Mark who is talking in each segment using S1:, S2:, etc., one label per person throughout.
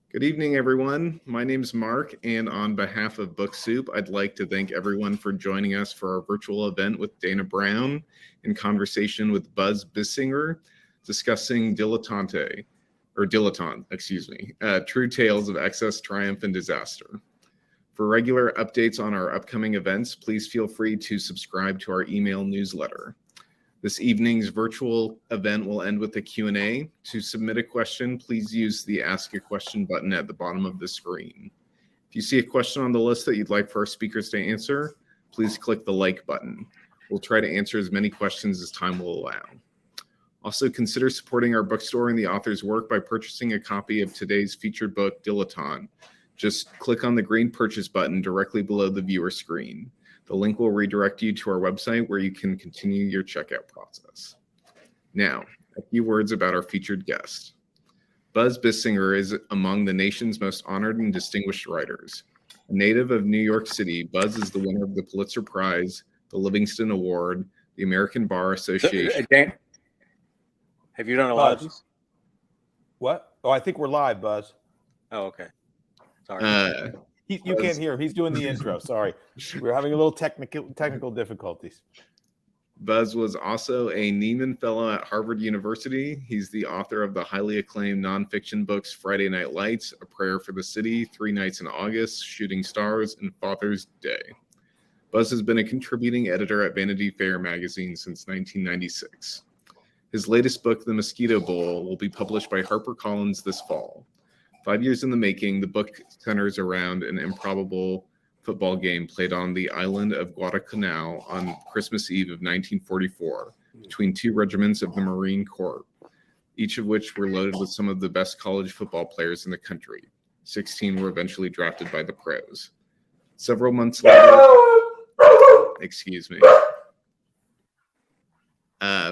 S1: Good evening, everyone. My name's Mark, and on behalf of Book Soup, I'd like to thank everyone for joining us for our virtual event with Dana Brown in conversation with Buzz Bissinger, discussing Dilettante, True Tales of Excess, Triumph, and Disaster. For regular updates on our upcoming events, please feel free to subscribe to our email newsletter. This evening's virtual event will end with a Q&A. To submit a question, please use the Ask a Question button at the bottom of the screen. If you see a question on the list that you'd like for our speakers to answer, please click the like button. We'll try to answer as many questions as time will allow. Also, consider supporting our bookstore and the author's work by purchasing a copy of today's featured book, Dilettante. Just click on the green purchase button directly below the viewer screen. The link will redirect you to our website where you can continue your checkout process. Now, a few words about our featured guest. Buzz Bissinger is among the nation's most honored and distinguished writers. A native of New York City, Buzz is the winner of the Pulitzer Prize, the Livingston Award, the American Bar Association.
S2: Dan, have you done a lot of these?
S3: What? Oh, I think we're live, Buzz.
S2: Oh, okay. Sorry.
S3: You can't hear him. He's doing the intro. Sorry. We're having a little technical difficulties.
S1: Buzz was also a Nieman Fellow at Harvard University. He's the author of the highly acclaimed nonfiction books Friday Night Lights, A Prayer for the City, 3 Nights in August, Shooting Stars, and Father's Day. Buzz has been a contributing editor at Vanity Fair magazine since 1996. His latest book, The Mosquito Bowl, will be published by HarperCollins this fall. 5 years in the making, the book centers around an improbable football game played on the island of Guadalcanal on Christmas Eve of 1944 between 2 regiments of the Marine Corps, each of which were loaded with some of the best college football players in the country. 16 were eventually drafted by the pros. Several months later,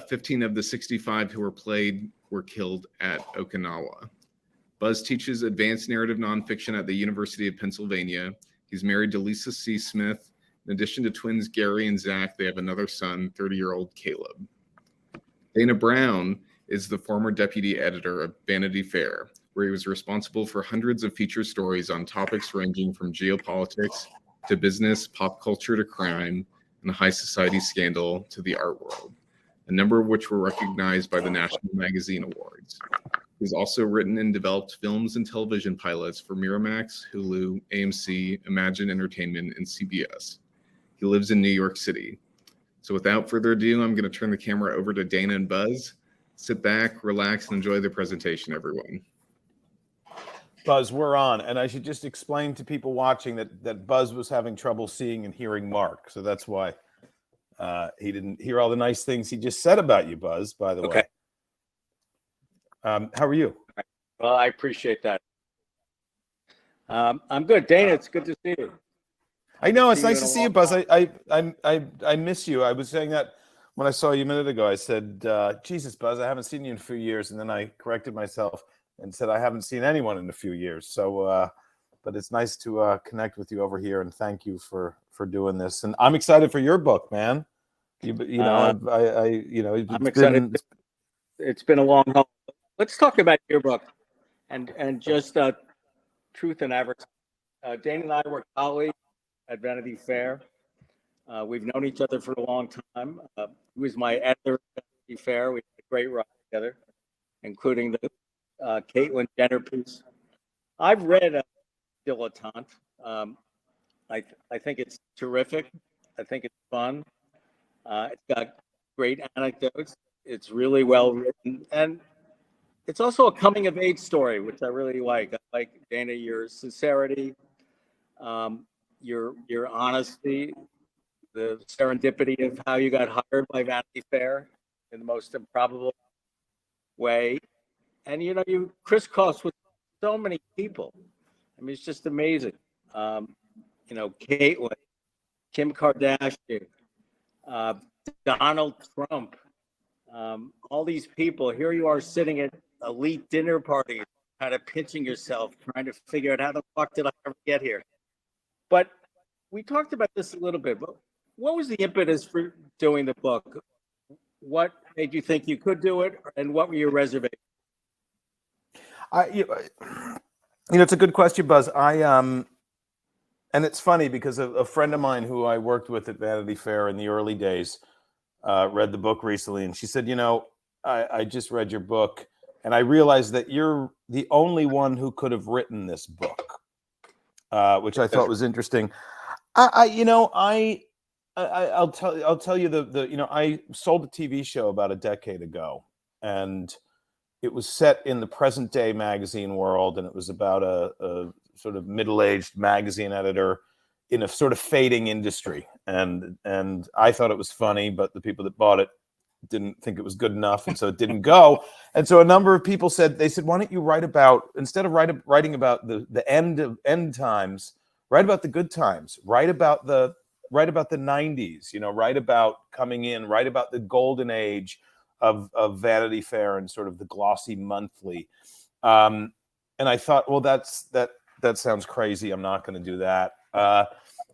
S1: 15 of the 65 who were played were killed at Okinawa. Buzz teaches advanced narrative nonfiction at the University of Pennsylvania. He's married to Lisa C. Smith. In addition to twins Gary and Zach, they have another son, 30-year-old Caleb. Dana Brown is the former deputy editor of Vanity Fair, where he was responsible for hundreds of feature stories on topics ranging from geopolitics to business, pop culture to crime, and high society scandal to the art world, a number of which were recognized by the National Magazine Awards. He's also written and developed films and television pilots for Miramax, Hulu, AMC, Imagine Entertainment, and CBS. He lives in New York City. So without further ado, I'm going to turn the camera over to Dana and Buzz. Sit back, relax, and enjoy the presentation, everyone.
S3: Buzz, we're on. And I should just explain to people watching that Buzz was having trouble seeing and hearing Mark. So that's why he didn't hear all the nice things he just said about you, Buzz, by the way. How are you?
S2: Well, I appreciate that. I'm good. Dana, it's good to see you.
S3: I know. It's nice to see you, Buzz. I miss you. I was saying that when I saw you a minute ago. I said, Jesus, Buzz, I haven't seen you in a few years. And then I corrected myself and said, I haven't seen anyone in a few years. So, but it's nice to connect with you over here. And thank you for doing this. And I'm excited for your book, man. I'm
S2: excited. It's been a long haul. Let's talk about your book and just truth and advertising. Dana and I were colleagues at Vanity Fair. We've known each other for a long time. He was my editor at Vanity Fair. We had a great ride together, including the Caitlyn Jenner piece. I've read Dilettante. I think it's terrific. I think it's fun. It's got great anecdotes. It's really well written. And it's also a coming of age story, which I really like. I like, Dana, your sincerity, your honesty, the serendipity of how you got hired by Vanity Fair in the most improbable way. And, you crisscross with so many people. I mean, it's just amazing. Caitlyn, Kim Kardashian, Donald Trump, all these people. Here you are sitting at elite dinner parties, kind of pinching yourself, trying to figure out how the fuck did I ever get here? But we talked about this a little bit, but what was the impetus for doing the book? What made you think you could do it, and what were your reservations?
S3: It's a good question, Buzz. And it's funny because a friend of mine who I worked with at Vanity Fair in the early days read the book recently, and she said, I just read your book, and I realized that you're the only one who could have written this book, which I thought was interesting. I'll tell you I sold a TV show about a decade ago, and it was set in the present day magazine world, and it was about a sort of middle-aged magazine editor in a sort of fading industry. And I thought it was funny, but the people that bought it didn't think it was good enough, and so it didn't go. And so a number of people said, why don't you write about, instead of writing about the end times, write about the good times, write about the 90s, write about coming in, write about the golden age of Vanity Fair and sort of the glossy monthly. And I thought, well, that sounds crazy. I'm not going to do that.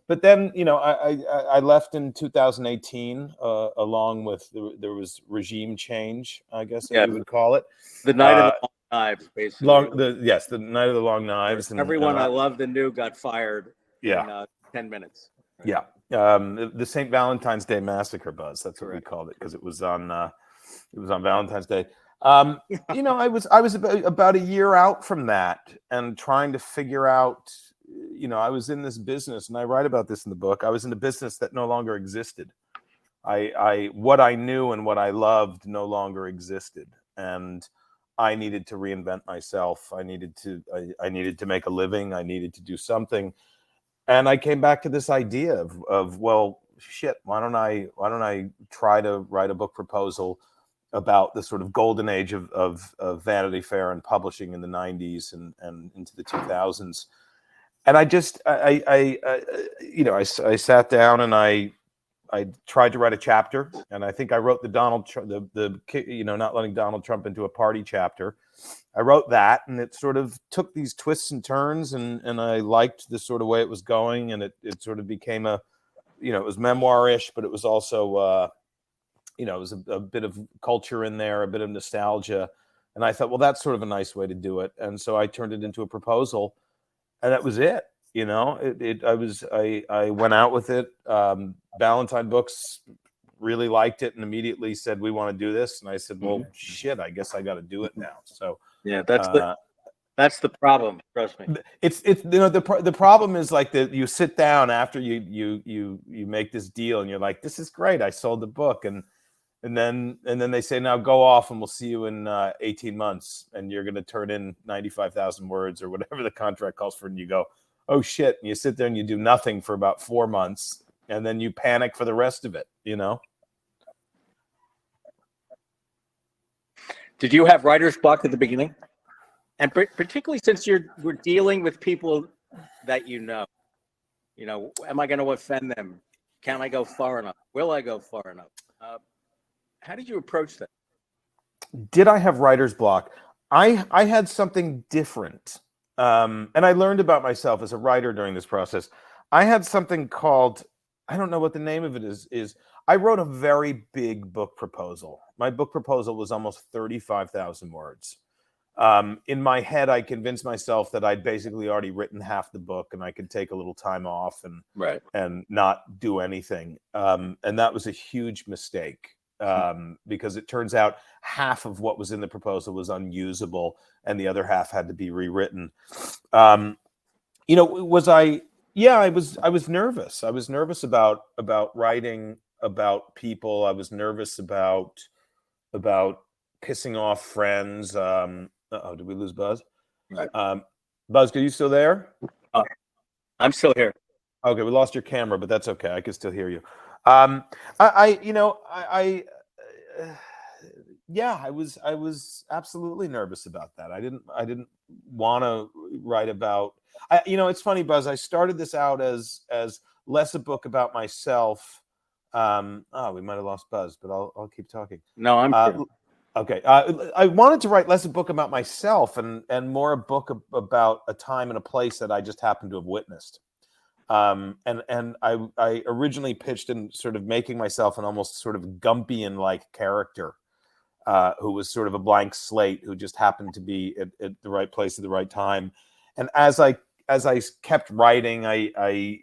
S3: But then, I left in 2018, along with there was regime change, I guess you would call it.
S2: The night of the long knives, basically.
S3: The night of the long knives. And
S2: everyone I loved and knew got fired in 10 minutes.
S3: Yeah. The St. Valentine's Day Massacre, Buzz. That's what we called it, because it was on Valentine's Day. I was about a year out from that and trying to figure out, I was in this business, and I write about this in the book. I was in a business that no longer existed. What I knew and what I loved no longer existed, and I needed to reinvent myself. I needed to make a living. I needed to do something. And I came back to this idea of well, shit, why don't I try to write a book proposal about the sort of golden age of Vanity Fair and publishing in the 90s and into the 2000s. And I sat down and I tried to write a chapter, and I think I wrote not letting Donald Trump into a party chapter. I wrote that, and it sort of took these twists and turns, and I liked the sort of way it was going, and it sort of became it was memoir-ish, but it was also it was a bit of culture in there, a bit of nostalgia, and I thought, well, that's sort of a nice way to do it, and so I turned it into a proposal, and that was it. I went out with it. Ballantine Books really liked it and immediately said, we want to do this. And I said, well, shit, I guess I got to do it now. So
S2: yeah, that's the problem. Trust me.
S3: It's the problem is like you sit down after you make this deal and you're like, this is great. I sold the book. And then they say, now go off and we'll see you in 18 months. And you're going to turn in 95,000 words or whatever the contract calls for. And you go, oh shit. And you sit there and you do nothing for about 4 months. And then you panic for the rest of it,
S2: Did you have writer's block at the beginning? And particularly since we're dealing with people that am I going to offend them? Can I go far enough? Will I go far enough? How did you approach that?
S3: Did I have writer's block? I had something different. And I learned about myself as a writer during this process. I had something called, I don't know what the name of it is I wrote a very big book proposal. My book proposal was almost 35,000 words. In my head, I convinced myself that I'd basically already written half the book and I could take a little time off and not do anything. And that was a huge mistake because it turns out half of what was in the proposal was unusable and the other half had to be rewritten. Was I? Yeah, I was nervous. I was nervous about writing about people. I was nervous about pissing off friends. Did we lose Buzz?
S2: Right.
S3: Buzz, are you still there?
S2: I'm still here.
S3: Okay, we lost your camera, but that's okay. I can still hear you. I was absolutely nervous about that. I didn't want to write about. It's funny, Buzz. I started this out as less a book about myself. We might have lost Buzz, but I'll keep talking.
S2: No, I'm here.
S3: Okay. I wanted to write less a book about myself and more a book about a time and a place that I just happened to have witnessed. And I originally pitched in sort of making myself an almost sort of Gumpian-like character who was sort of a blank slate who just happened to be at the right place at the right time. as I kept writing, I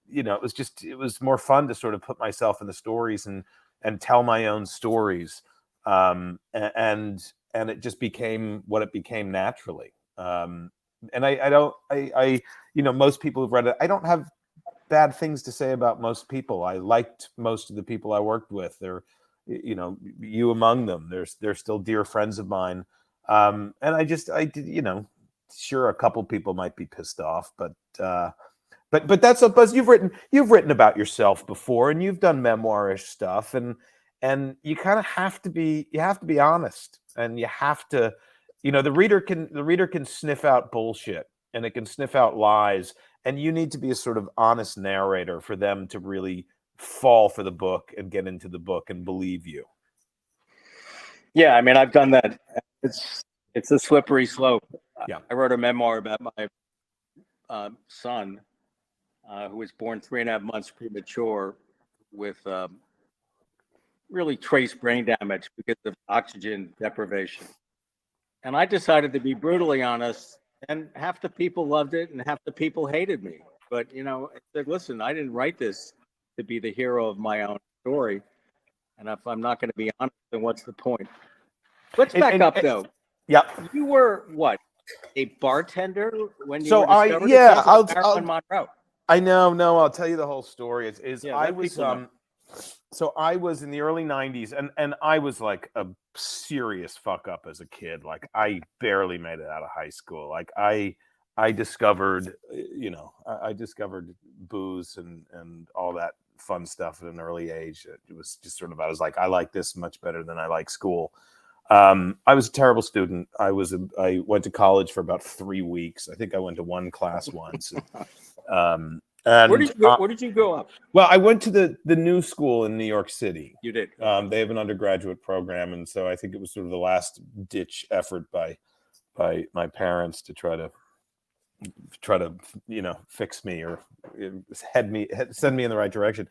S3: you know, it was more fun to sort of put myself in the stories and tell my own stories. And it just became what it became naturally. And I you know, most people who've read it, I don't have bad things to say about most people. I liked most of the people I worked with. They're, you know, you among them. They're still dear friends of mine. And I did, you know, sure, a couple people might be pissed off, but that's a Buzz. You've written about yourself before, and you've done memoirish stuff, and you kind of have to be honest, and you have to, you know, the reader can sniff out bullshit, and it can sniff out lies, and you need to be a sort of honest narrator for them to really fall for the book and get into the book and believe you.
S2: Yeah, I mean, I've done that. It's a slippery slope.
S3: Yeah.
S2: I wrote a memoir about my son, who was born 3.5 months premature with really trace brain damage because of oxygen deprivation. And I decided to be brutally honest, and half the people loved it and half the people hated me. But, you know, I said, listen, I didn't write this to be the hero of my own story. And if I'm not going to be honest, then what's the point? Let's back up, though.
S3: Yeah.
S2: You were what? A bartender when you
S3: So
S2: were discovered?
S3: I'll
S2: Monroe.
S3: I know. No, I'll tell you the whole story.
S2: Yeah,
S3: I was so I was in the early 90s, and I was like a serious fuck up as a kid. Like I barely made it out of high school. Like I discovered, you know, I discovered booze and all that fun stuff at an early age. It was just sort of, I was like, I like this much better than I like school. I was a terrible student. I went to college for about 3 weeks. I think I went to one class once. And
S2: where did you go up?
S3: Well, I went to the New School in New York City.
S2: You did.
S3: They have an undergraduate program, and so I think it was sort of the last ditch effort by my parents to try to you know, fix me or send me in the right direction.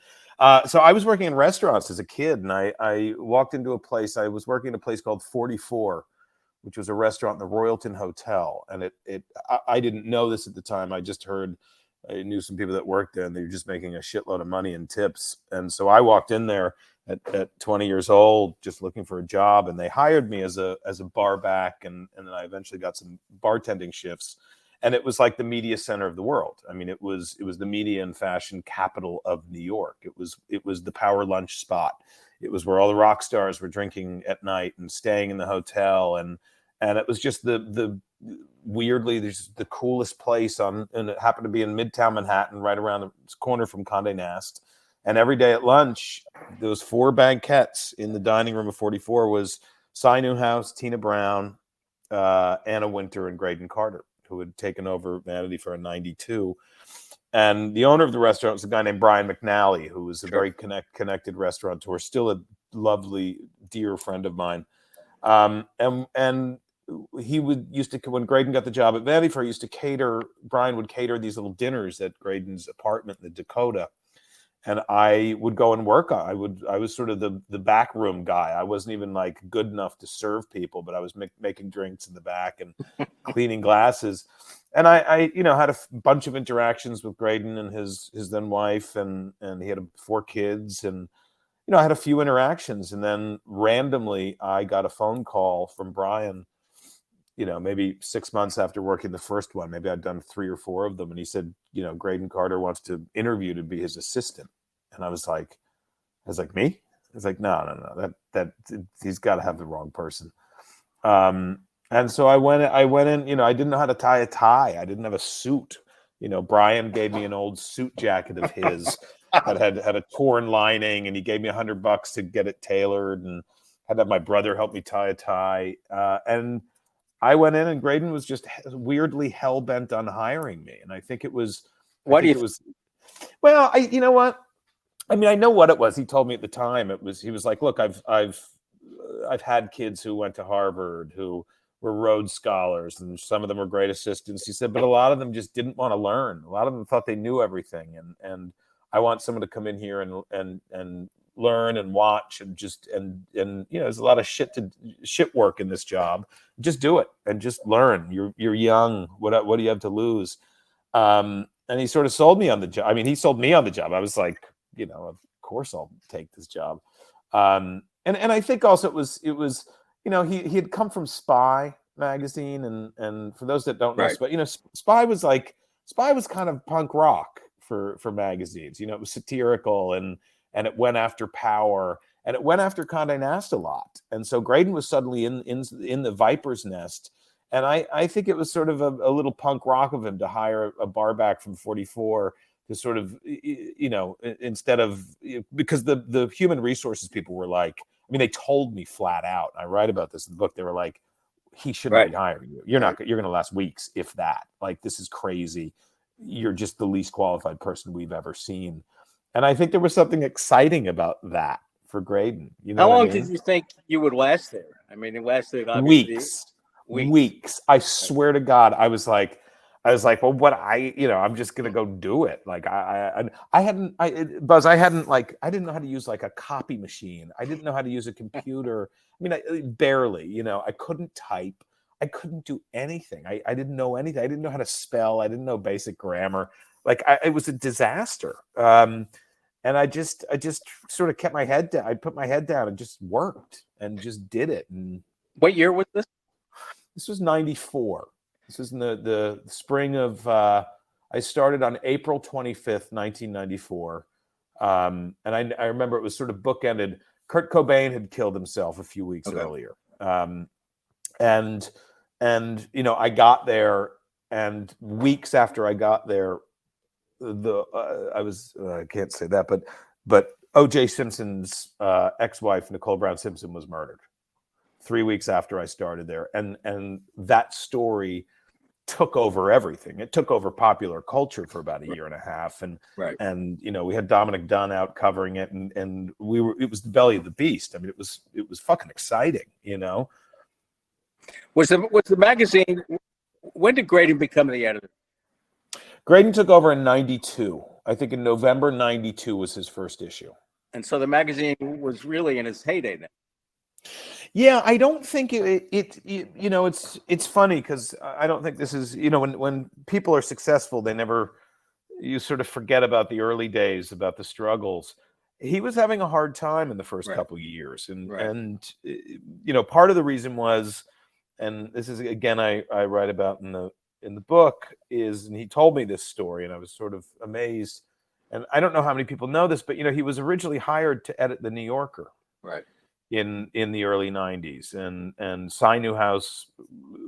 S3: So I was working in restaurants as a kid, and I walked into a place. I was working in a place called 44, which was a restaurant in the Royalton Hotel, and I didn't know this at the time. I just heard. I knew some people that worked there, and they were just making a shitload of money in tips. And so I walked in there at 20 years old, just looking for a job, and they hired me as a bar back, and then I eventually got some bartending shifts. And it was like the media center of the world. I mean, it was the media and fashion capital of New York. It was the power lunch spot. It was where all the rock stars were drinking at night and staying in the hotel, and it was just the weirdly, there's the coolest place and it happened to be in Midtown Manhattan, right around the corner from Condé Nast. And every day at lunch, those 4 banquettes in the dining room of 44 was Cy Newhouse, Tina Brown, Anna Wintour, and Graydon Carter, who had taken over Vanity Fair in '92. And the owner of the restaurant was a guy named Brian McNally, who was a very connected restaurateur, still a lovely, dear friend of mine. And he used to, when Graydon got the job at Vanity Fair, Brian would cater these little dinners at Graydon's apartment in the Dakota. And I would go and work. I was sort of the backroom guy. I wasn't even like good enough to serve people, but I was making drinks in the back and cleaning glasses. And I you know, had a bunch of interactions with Graydon and his then wife, and he had 4 kids, and you know, I had a few interactions, and then randomly I got a phone call from Brian, you know, maybe 6 months after working the first one. Maybe I'd done 3 or 4 of them. And he said, you know, Graydon Carter wants to interview to be his assistant. And I was like, me? I was like, no, that he's got to have the wrong person. And so I went in, you know, I didn't know how to tie a tie. I didn't have a suit. You know, Brian gave me an old suit jacket of his that had a torn lining, and he gave me $100 to get it tailored, and had to have my brother help me tie a tie. And I went in, and Graydon was just weirdly hell-bent on hiring me. And I think it was, well, you know what? I mean, I know what it was. He told me at the time, he was like, look, I've had kids who went to Harvard who were Rhodes Scholars, and some of them were great assistants. He said, but a lot of them just didn't want to learn. A lot of them thought they knew everything. And I want someone to come in here and learn and watch and there's a lot of shit work in this job. Just do it and just learn. You're young. What do you have to lose? And he sort of sold me on the job. I mean, he sold me on the job. I was like, of course I'll take this job. And I think also it was he had come from Spy magazine, and for those that don't know,
S2: Right.
S3: Spy was kind of punk rock for magazines. It was satirical and it went after power and it went after Condé Nast a lot. And so Graydon was suddenly in the viper's nest. And I think it was sort of a little punk rock of him to hire a barback from 44 to sort of, instead of, because the human resources people were like, I mean, they told me flat out, I write about this in the book, they were like, he shouldn't be hiring you. You're going to last weeks, if that. Like, this is crazy. You're just the least qualified person we've ever seen. And I think there was something exciting about that for Graydon.
S2: How long did you think you would last there? I mean, it lasted obviously
S3: weeks. I swear to God, I was like, well, I'm just gonna go do it. Like I didn't know how to use like a copy machine. I didn't know how to use a computer. I mean, barely. I couldn't type. I couldn't do anything. I didn't know anything. I didn't know how to spell. I didn't know basic grammar. Like it was a disaster. And I just sort of kept my head down. I put my head down and just worked and just did it. And
S2: what year was this?
S3: This was 94. This was in the spring of, I started on April 25th, 1994. And I remember it was sort of bookended. Kurt Cobain had killed himself a few weeks earlier. And I got there, and weeks after I got there, I can't say that, but O.J. Simpson's ex-wife, Nicole Brown Simpson, was murdered 3 weeks after I started there. And that story took over everything. It took over popular culture for about a year and a half. And we had Dominic Dunn out covering it, and it was the belly of the beast. I mean, it was fucking exciting,
S2: Was the magazine, when did Graydon become the editor?
S3: Graydon took over in 92. I think in November 92 was his first issue. And
S2: so the magazine was really in its heyday then.
S3: Yeah, I don't think it's funny because I don't think this is, when people are successful, you sort of forget about the early days, about the struggles. He was having a hard time in the first couple of years. And part of the reason was, and this is, again, I write about in the book, and he told me this story and I was sort of amazed. And I don't know how many people know this, but, he was originally hired to edit the New Yorker.
S2: Right.
S3: In the early 90s, and Cy Newhouse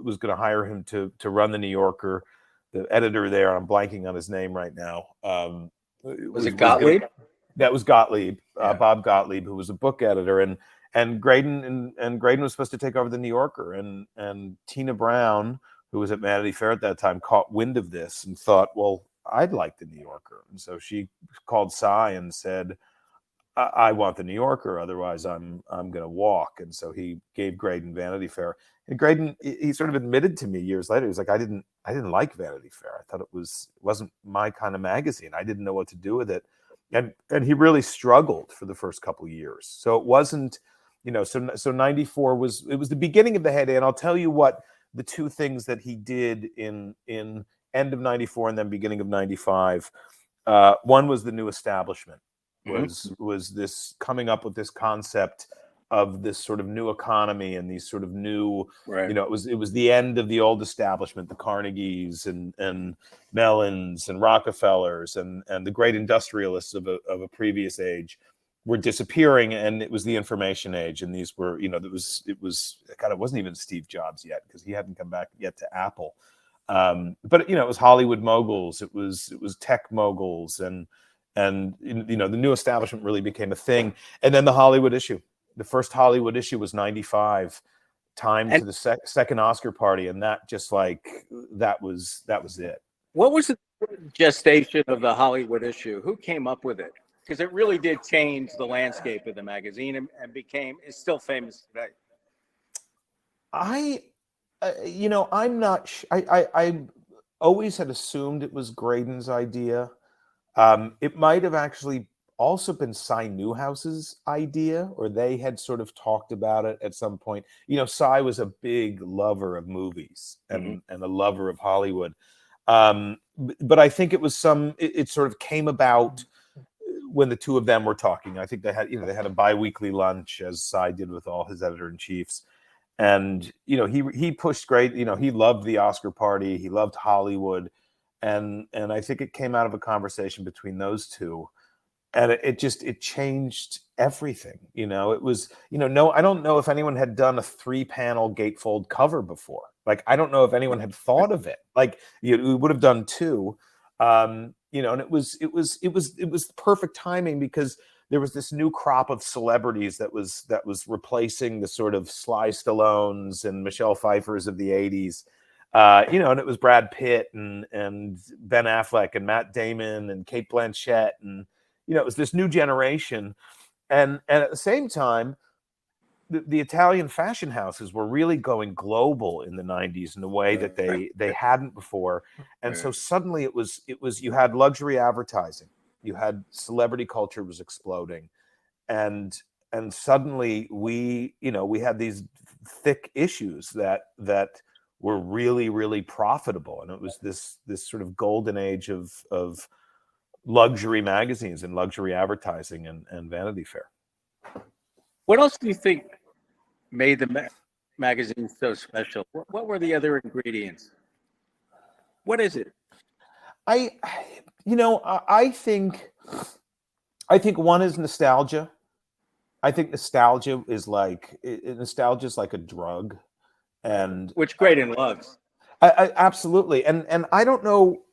S3: was going to hire him to run the New Yorker. The editor there, I'm blanking on his name right now.
S2: Was it Gottlieb?
S3: That was Gottlieb, Bob Gottlieb, who was a book editor, and Graydon was supposed to take over the New Yorker, and Tina Brown, who was at Vanity Fair at that time, caught wind of this and thought, well, I'd like the New Yorker, and so she called Cy and said, I want the New Yorker, otherwise I'm going to walk. And so he gave Graydon Vanity Fair. And Graydon, he sort of admitted to me years later, he was like, I didn't like Vanity Fair. I thought it wasn't my kind of magazine. I didn't know what to do with it. And he really struggled for the first couple of years. So it wasn't, so 94 was the beginning of the heyday. And I'll tell you what the two things that he did in end of 94 and then beginning of 95. One was the new establishment. Was this coming up with this concept of this sort of new economy and these sort of new, it was the end of the old establishment, the Carnegies and Mellons and Rockefellers and the great industrialists of a previous age were disappearing, and it was the information age. And these were, it wasn't even Steve Jobs yet because he hadn't come back yet to Apple. But it was Hollywood moguls, it was tech moguls, and the new establishment really became a thing. And then the Hollywood issue, the first Hollywood issue was 95, timed to the second Oscar party, and that just that was it.
S2: What was the gestation of the Hollywood issue? Who came up with it? Because it really did change the landscape of the magazine and is still famous today.
S3: I'm not. I always had assumed it was Graydon's idea. It might have actually also been Cy Newhouse's idea, or they had sort of talked about it at some point. You know, Cy was a big lover of movies and a lover of Hollywood. But I think it was it sort of came about when the two of them were talking. I think they had a bi-weekly lunch, as Cy did with all his editor-in-chiefs. And, you know, he pushed great, you know, he loved the Oscar party. He loved Hollywood. And I think it came out of a conversation between those two. And it changed everything. You know, it was, you know, no, I don't know if anyone had done a 3-panel gatefold cover before. Like, I don't know if anyone had thought of it. Like, we would have done 2. You know, and it was perfect timing, because there was this new crop of celebrities that was replacing the sort of Sly Stallones and Michelle Pfeiffers of the 80s. You know, and it was Brad Pitt and Ben Affleck and Matt Damon and Cate Blanchett, and, you know, it was this new generation. And at the same time, the Italian fashion houses were really going global in the 90s in a way that they hadn't before. And so suddenly it was you had luxury advertising, you had celebrity culture was exploding, and suddenly we had these thick issues that were really, really profitable. And it was this sort of golden age of luxury magazines and luxury advertising and Vanity Fair.
S2: What else do you think made the magazine so special? What were the other ingredients? What is it?
S3: I think one is nostalgia. I think nostalgia is like a drug, and
S2: which Graydon loves.
S3: I absolutely. And I don't know.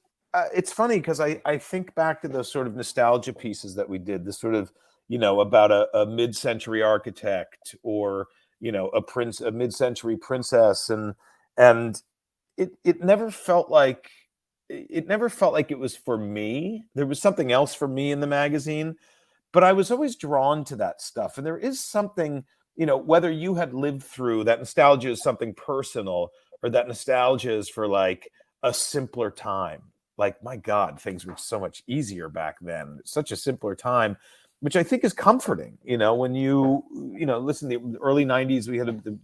S3: It's funny because I think back to those sort of nostalgia pieces that we did, this sort of, you know, about a mid-century architect, or, you know, a mid-century princess, and it never felt like it was for me. There was something else for me in the magazine, but I was always drawn to that stuff. And there is something, you know, whether you had lived through that, nostalgia is something personal, or that nostalgia is for like a simpler time. Like, my God, things were so much easier back then. It's such a simpler time, which I think is comforting. You know, when you listen, the early 90s,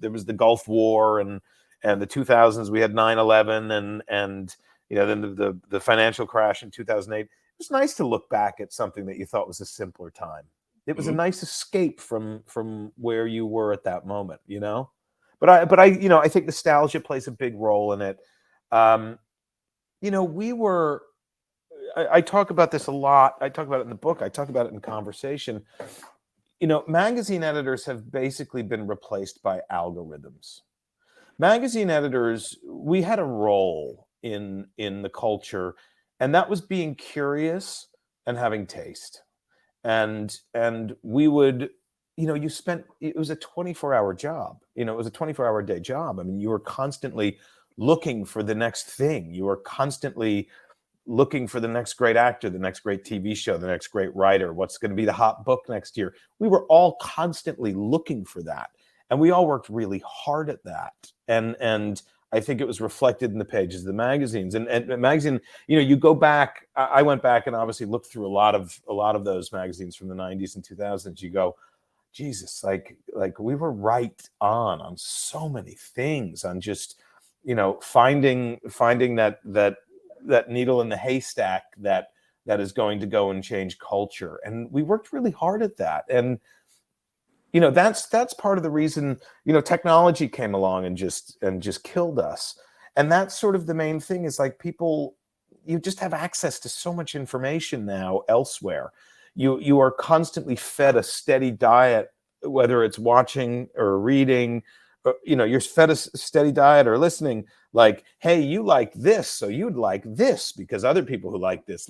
S3: there was the Gulf War, and the 2000s, we had 9/11, and you know, then the financial crash in 2008. It was nice to look back at something that you thought was a simpler time. It was a nice escape from where you were at that moment, you know. But I think nostalgia plays a big role in it. You know, I talk about this a lot. I talk about it in the book. I talk about it in conversation. You know, magazine editors have basically been replaced by algorithms. Magazine editors, we had a role in the culture, and that was being curious and having taste. And we would, you know, it was a 24-hour job. You know, it was a 24-hour day job. I mean, you were constantly looking for the next thing. You were constantly looking for the next great actor, the next great TV show, the next great writer, what's going to be the hot book next year. We were all constantly looking for that. And we all worked really hard at that. And I think it was reflected in the pages of the magazines. And magazine, you know, you go back, I went back and obviously looked through a lot of those magazines from the 90s and 2000s. You go, Jesus, like we were right on so many things, on just, you know, finding that needle in the haystack that is going to go and change culture. And we worked really hard at that. And, you know, that's part of the reason, you know, technology came along and just killed us. And that's sort of the main thing, is like, you just have access to so much information now elsewhere. You are constantly fed a steady diet, whether it's watching or reading, or, you know, you're fed a steady diet or listening, like, hey, you like this, so you'd like this because other people who like this.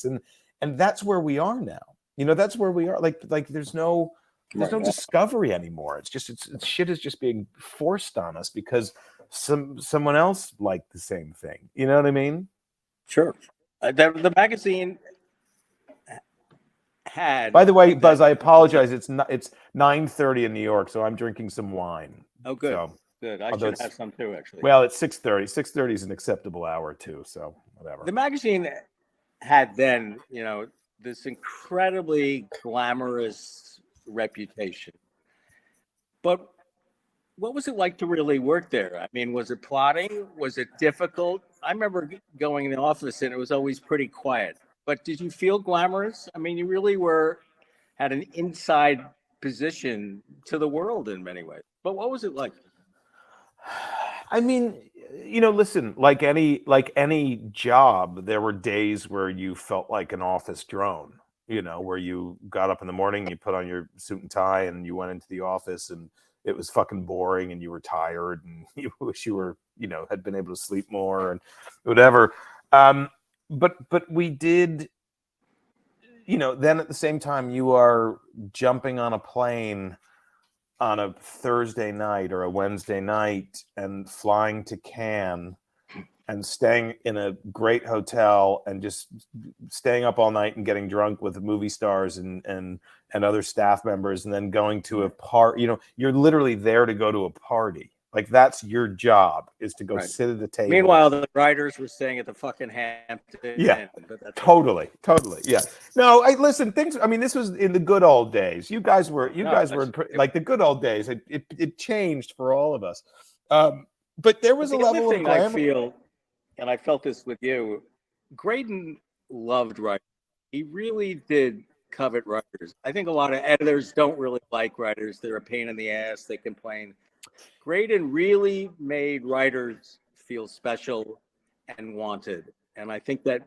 S3: And that's where we are now. You know, that's where we are. Like there's no discovery anymore. It's shit is just being forced on us because someone else liked the same thing. You know what I mean?
S2: Sure. The magazine had.
S3: By the way, Buzz, I apologize. It's 9:30 in New York, so I'm drinking some wine.
S2: Oh, good.
S3: So,
S2: good. I should have some too, actually.
S3: Well, it's 6:30. 6:30 is an acceptable hour too. So whatever.
S2: The magazine had then, you know, this incredibly glamorous reputation. But what was it like to really work there? I mean, was it plotting? Was it difficult? I remember going in the office and it was always pretty quiet. But did you feel glamorous? I mean, you really had an inside position to the world in many ways. But what was it like?
S3: I mean, listen, like any job, there were days where you felt like an office drone, where you got up in the morning, you put on your suit and tie and you went into the office and it was fucking boring and you were tired and you wish you were, had been able to sleep more and whatever. But we did, then at the same time you are jumping on a plane on a Thursday night or a Wednesday night and flying to Cannes and staying in a great hotel and just staying up all night and getting drunk with movie stars and other staff members, and then going to a party. You're literally there to go to a party. Like, that's your job, is to go sit at the table.
S2: Meanwhile, the writers were staying at the fucking Hampton.
S3: Yeah, totally. Yeah. No, listen. This was in the good old days. You guys were like the good old days. It changed for all of us. But there was a level of glamour.
S2: I feel, and I felt this with you, Graydon loved writing. He really did covet writers. I think a lot of editors don't really like writers. They're a pain in the ass. They complain. Graydon really made writers feel special and wanted, and I think that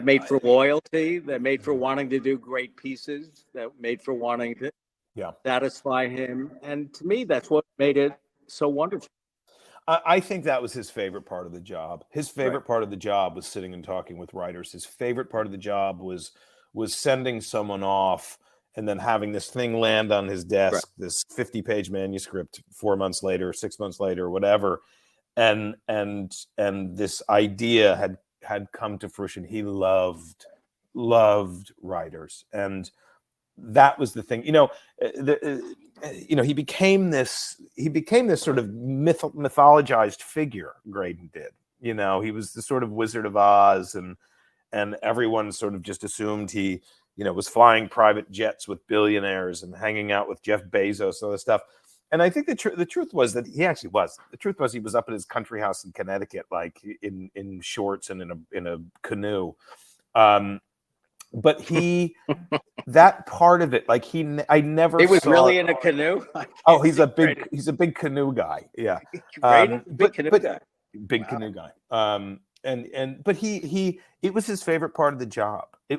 S2: made for loyalty, that made for wanting to do great pieces, that made for wanting to satisfy him, and to me, that's what made it so wonderful.
S3: I think that was his favorite part of the job. His favorite part of the job was sitting and talking with writers. His favorite part of the job was sending someone off and then having this thing land on his desk, this 50-page manuscript 4 months later, 6 months later, whatever. And this idea had come to fruition. He loved writers. And that was the thing. He became this sort of mythologized figure, Graydon did. He was the sort of Wizard of Oz, and everyone sort of just assumed he was flying private jets with billionaires and hanging out with Jeff Bezos and all this stuff. And I think the truth was that he actually was. The truth was he was up at his country house in Connecticut, like in shorts and in a canoe. But that part of it, like I never.
S2: He was
S3: saw
S2: really in a canoe.
S3: Oh, he's a big canoe guy. Yeah,
S2: big canoe guy.
S3: Big canoe guy. But it was his favorite part of the job. He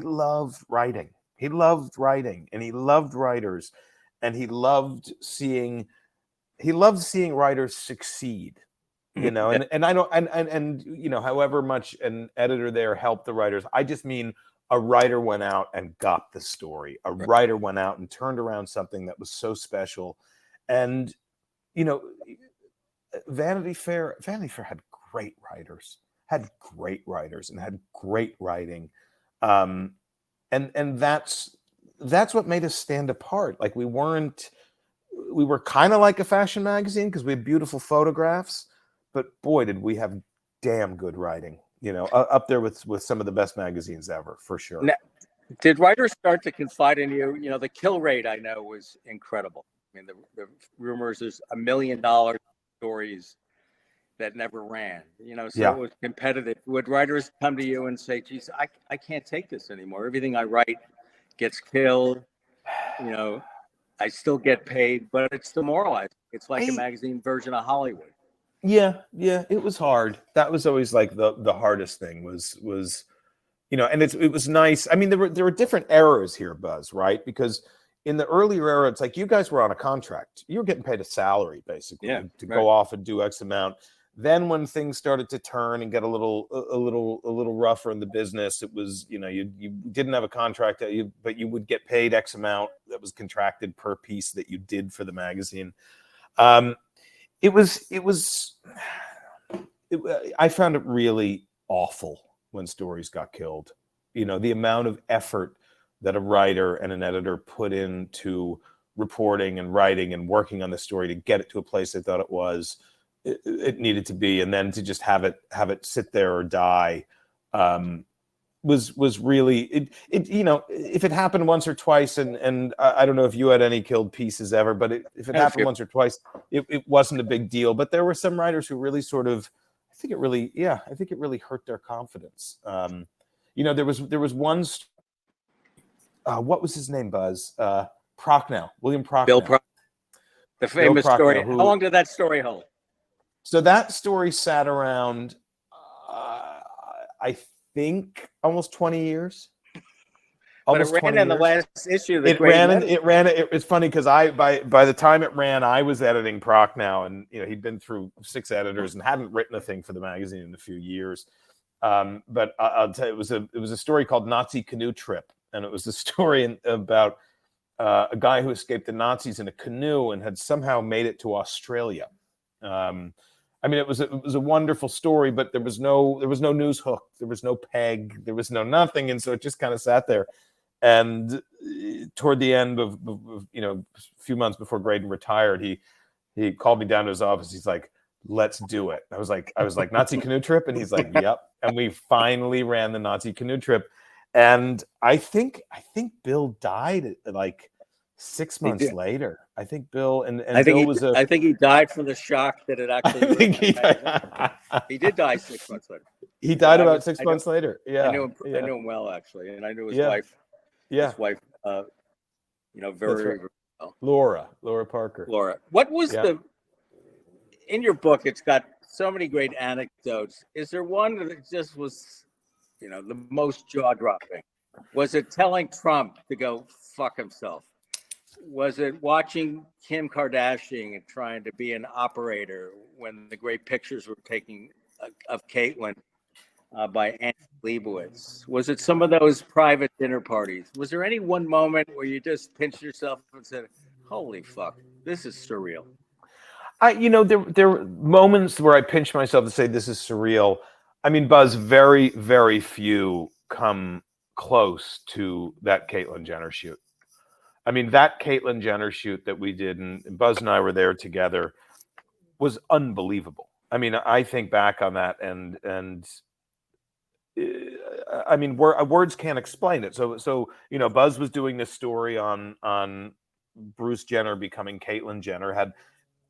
S3: loved writing. He loved writing, and he loved writers, and he loved seeing writers succeed. And I don't, and however much an editor there helped the writers, I just mean a writer went out and got the story. A writer went out and turned around something that was so special. And Vanity Fair had great writers, and had great writing. And that's what made us stand apart. Like, we were kind of like a fashion magazine because we had beautiful photographs, but boy, did we have damn good writing, up there with some of the best magazines ever, for sure.
S2: Now, did writers start to confide in you? The kill rate, I know, was incredible. I mean, the rumors, there's $1 million stories that never ran, so it was competitive. Would writers come to you and say, geez, I can't take this anymore. Everything I write gets killed. I still get paid, but it's demoralizing. It's like a magazine version of Hollywood.
S3: Yeah, it was hard. That was always like the hardest thing was and it was nice. I mean, there were different eras here, Buzz, right? Because in the earlier era, it's like you guys were on a contract. You were getting paid a salary, basically, to go off and do X amount. Then when things started to turn and get a little rougher in the business, it was, you didn't have a contract, but you would get paid X amount that was contracted per piece that you did for the magazine. I found it really awful when stories got killed. The amount of effort that a writer and an editor put into reporting and writing and working on the story to get it to a place they thought it needed to be, and then to just have it sit there or die was really it. You know, if it happened once or twice, and I don't know if you had any killed pieces ever, but if it happened once or twice, it wasn't a big deal. But there were some writers who really sort of, I think it really hurt their confidence. You know, there was one. What was his name, Buzz? Prochnow, William Prochnow.
S2: Bill Prochnow. The famous story. How long did that story hold?
S3: So that story sat around, I think, almost 20 years.
S2: But it ran in the last issue.
S3: It's funny because by the time it ran, I was editing Prochnow, and you know he'd been through 6 editors and hadn't written a thing for the magazine in a few years. But I'll tell you, it was a story called Nazi Canoe Trip, and it was a story about a guy who escaped the Nazis in a canoe and had somehow made it to Australia. I mean, it was a wonderful story, but there was no news hook, there was no peg, there was no nothing, and so it just kind of sat there. And toward the end of you know, a few months before Graydon retired, he called me down to his office. He's like, "Let's do it." I was like, "Nazi Canoe Trip," and he's like, "Yep." And we finally ran the Nazi Canoe Trip. And I think Bill died like 6 months later. I think Bill and I
S2: think he died from the shock that it actually. He did die 6 months later.
S3: He died about 6 months later. Yeah,
S2: I knew him well, actually, and I knew his wife.
S3: Yeah,
S2: his wife. You know, very well.
S3: Laura Parker.
S2: Laura, what was in your book? It's got so many great anecdotes. Is there one that just was, you know, the most jaw-dropping? Was it telling Trump to go fuck himself? Was it watching Kim Kardashian and trying to be an operator when the great pictures were taken of Caitlyn by Annie Leibovitz? Was it some of those private dinner parties? Was there any one moment where you just pinched yourself and said, "Holy fuck, this is surreal"?
S3: You know, there were moments where I pinched myself to say this is surreal. I mean, Buzz, very, very few come close to that Caitlyn Jenner shoot. I mean, that Caitlyn Jenner shoot that we did, and Buzz and I were there together, was unbelievable. I mean, I think back on that, and I mean, words can't explain it. So you know, Buzz was doing this story on Bruce Jenner becoming Caitlyn Jenner, had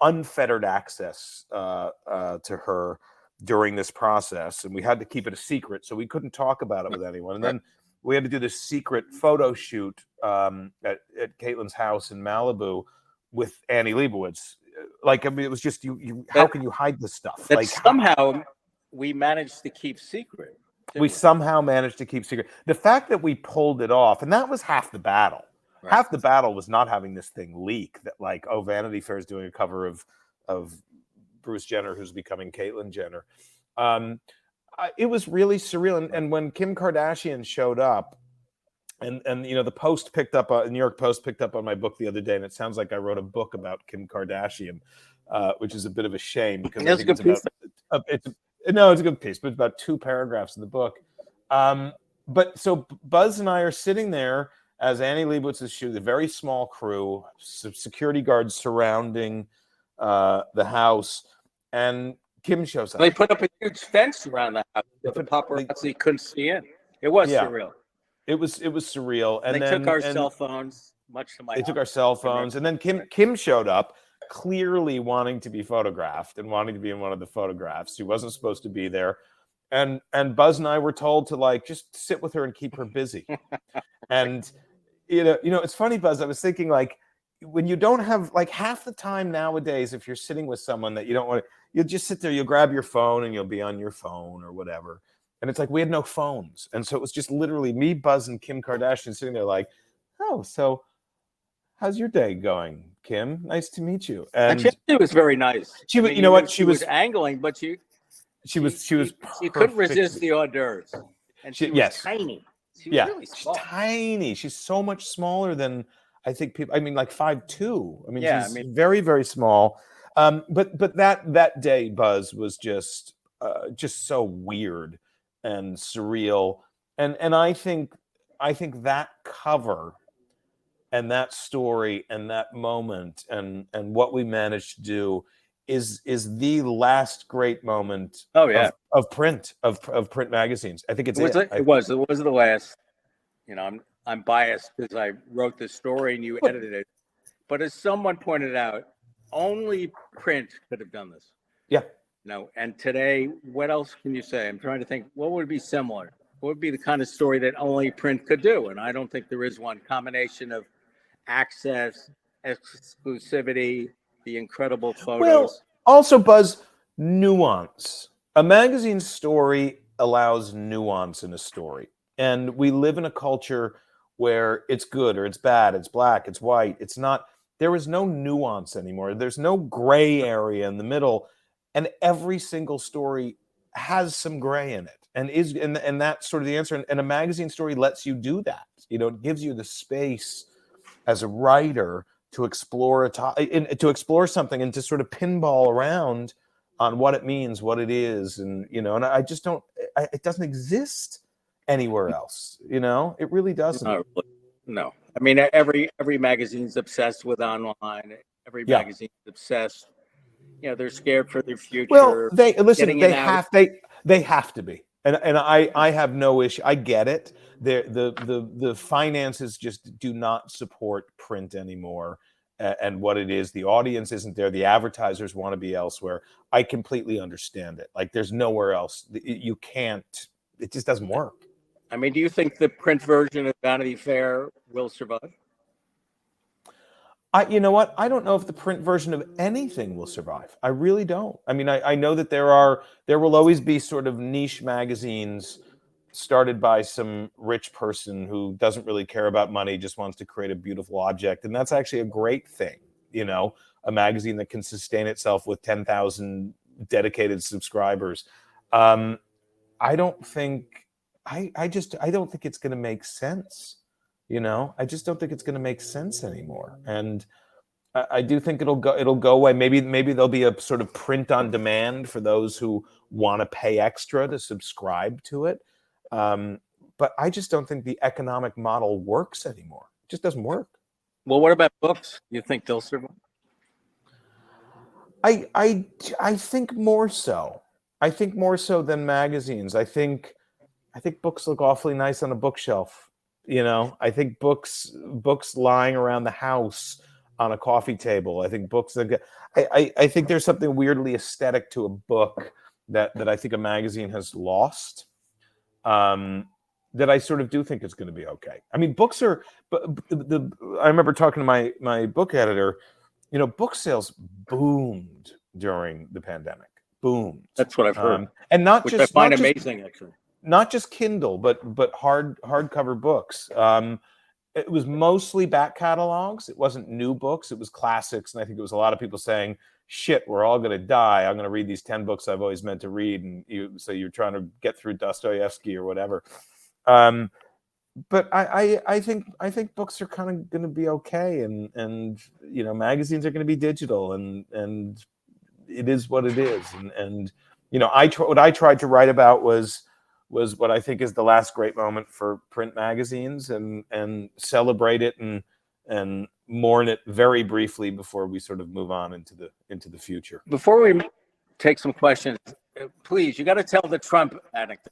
S3: unfettered access to her during this process, and we had to keep it a secret, so we couldn't talk about it with anyone. And then we had to do this secret photo shoot at Caitlyn's house in Malibu with Annie Leibovitz. Like, I mean, it was just you. How can you hide this stuff? Like,
S2: somehow we managed to keep secret.
S3: We somehow managed to keep secret. The fact that we pulled it off, and that was half the battle. Right. Half the battle was not having this thing leak. That, like, oh, Vanity Fair is doing a cover of Bruce Jenner, who's becoming Caitlyn Jenner. It was really surreal. And when Kim Kardashian showed up, and you know, the Post picked up, New York Post picked up on my book the other day, and it sounds like I wrote a book about Kim Kardashian, which is a bit of a shame because I think it's a good piece, but it's about 2 paragraphs in the book. But so Buzz and I are sitting there as Annie Leibovitz is shooting, a very small crew, security guards surrounding the house, and Kim shows up.
S2: They put up a huge fence around the house. The paparazzi couldn't see in. It was surreal.
S3: It was surreal. And
S2: they took our cell phones, much to my.
S3: They took our cell phones, and then Kim showed up, clearly wanting to be photographed and wanting to be in one of the photographs. She wasn't supposed to be there, and Buzz and I were told to, like, just sit with her and keep her busy. And you know, it's funny, Buzz. I was thinking, like, when you don't have, like, half the time nowadays, if you're sitting with someone that you don't want to, you'll just sit there, you'll grab your phone and you'll be on your phone or whatever. And it's like, we had no phones. And so it was just literally me, Buzz, and Kim Kardashian sitting there like, "Oh, so how's your day going, Kim? Nice to meet you." And
S2: she was very nice.
S3: You know what? She was
S2: angling, but she
S3: couldn't
S2: resist the hors d'oeuvres. And she was tiny. She was really small.
S3: She's tiny. She's so much smaller than I think people. I mean, like 5'2". I mean, she's very, very small. But that day, Buzz, was just so weird and surreal. And I think that cover and that story and that moment and what we managed to do is the last great moment
S2: Oh yeah,
S3: of print magazines. I think it's
S2: it was the last. You know, I'm biased because I wrote the story and you edited it. But as someone pointed out, only print could have done this.
S3: Yeah.
S2: No, and today, what else can you say? I'm trying to think, what would be similar? What would be the kind of story that only print could do? And I don't think there is one. Combination of access, exclusivity, the incredible photos.
S3: Well, also, Buzz, nuance. A magazine story allows nuance in a story. And we live in a culture where it's good or it's bad, it's black, it's white, it's not. There is no nuance anymore. There's no gray area in the middle. And every single story has some gray in it. And that's sort of the answer. And a magazine story lets you do that. You know, it gives you the space as a writer to explore to explore something and to sort of pinball around on what it means, what it is, and you know. And I just don't. It doesn't exist anywhere else. You know, it really doesn't.
S2: No. I mean, every magazine's obsessed with online. Every magazine's obsessed. You know, they're scared for their future.
S3: Well, they have to be. And I have no issue. I get it. The finances just do not support print anymore. And what it is, the audience isn't there. The advertisers want to be elsewhere. I completely understand it. Like there's nowhere else. You can't. It just doesn't work.
S2: I mean, do you think the print version of Vanity Fair will survive?
S3: You know what? I don't know if the print version of anything will survive. I really don't. I mean, I know that there will always be sort of niche magazines started by some rich person who doesn't really care about money, just wants to create a beautiful object. And that's actually a great thing. You know, a magazine that can sustain itself with 10,000 dedicated subscribers. I don't think it's going to make sense. You know, I just don't think it's going to make sense anymore. And I do think it'll go away. Maybe there'll be a sort of print on demand for those who want to pay extra to subscribe to it. But I just don't think the economic model works anymore. It just doesn't work.
S2: Well, what about books? You think they'll survive?
S3: I think more so. I think more so than magazines. I think books look awfully nice on a bookshelf. You know, I think books lying around the house on a coffee table. I think books that I think there's something weirdly aesthetic to a book that I think a magazine has lost. That I sort of do think it's going to be okay. I mean, books are. But I remember talking to my book editor. You know, book sales boomed during the pandemic. Boomed.
S2: That's what I've heard,
S3: and not
S2: which
S3: just
S2: I find amazing, actually.
S3: Not just Kindle, but hardcover books. It was mostly back catalogs. It wasn't new books. It was classics, and I think it was a lot of people saying, "Shit, we're all going to die. I'm going to read these 10 books I've always meant to read." And you're trying to get through Dostoevsky or whatever. But I think books are kind of going to be okay, and you know, magazines are going to be digital, and it is what it is. And you know, what I tried to write about was what I think is the last great moment for print magazines, and celebrate it and mourn it very briefly before we sort of move on into the future.
S2: Before we take some questions, please, you got to tell the Trump anecdote.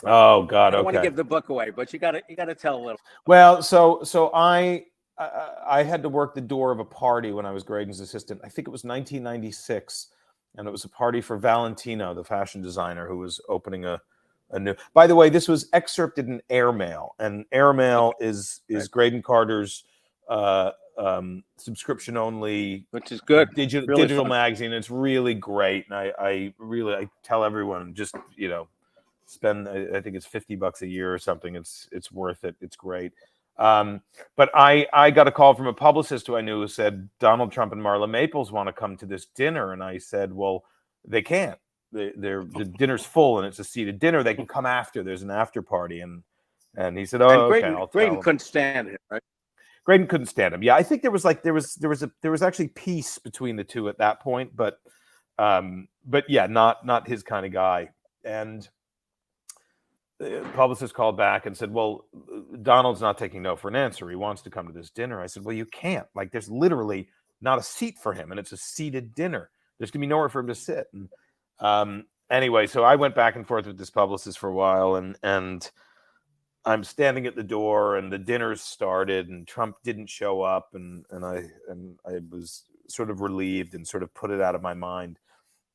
S3: Oh God!
S2: I don't want to give the book away, but you got to tell a little.
S3: Well, so I had to work the door of a party when I was Graydon's assistant. I think it was 1996. And it was a party for Valentino, the fashion designer, who was opening a new. By the way, this was excerpted in Airmail, and Airmail is Graydon Carter's subscription only,
S2: which is good,
S3: digital magazine. It's really great, and I tell everyone, just spend. I think it's $50 a year or something. It's worth it. It's great. But I got a call from a publicist who I knew who said Donald Trump and Marla Maples want to come to this dinner, and I said, well, they can't. The dinner's full, and it's a seated dinner. They can come after. There's an after party, and he said, oh,
S2: and
S3: okay.
S2: Graydon couldn't stand him, right?
S3: Graydon couldn't stand him. Yeah, I think there was actually peace between the two at that point, but yeah, not his kind of guy. And the publicist called back and said, well, Donald's not taking no for an answer. He wants to come to this dinner. I said, well, you can't. Like, there's literally not a seat for him, and it's a seated dinner. There's gonna be nowhere for him to sit. And anyway, so I went back and forth with this publicist for a while, and I'm standing at the door, and the dinner's started, and Trump didn't show up, and I was sort of relieved and sort of put it out of my mind.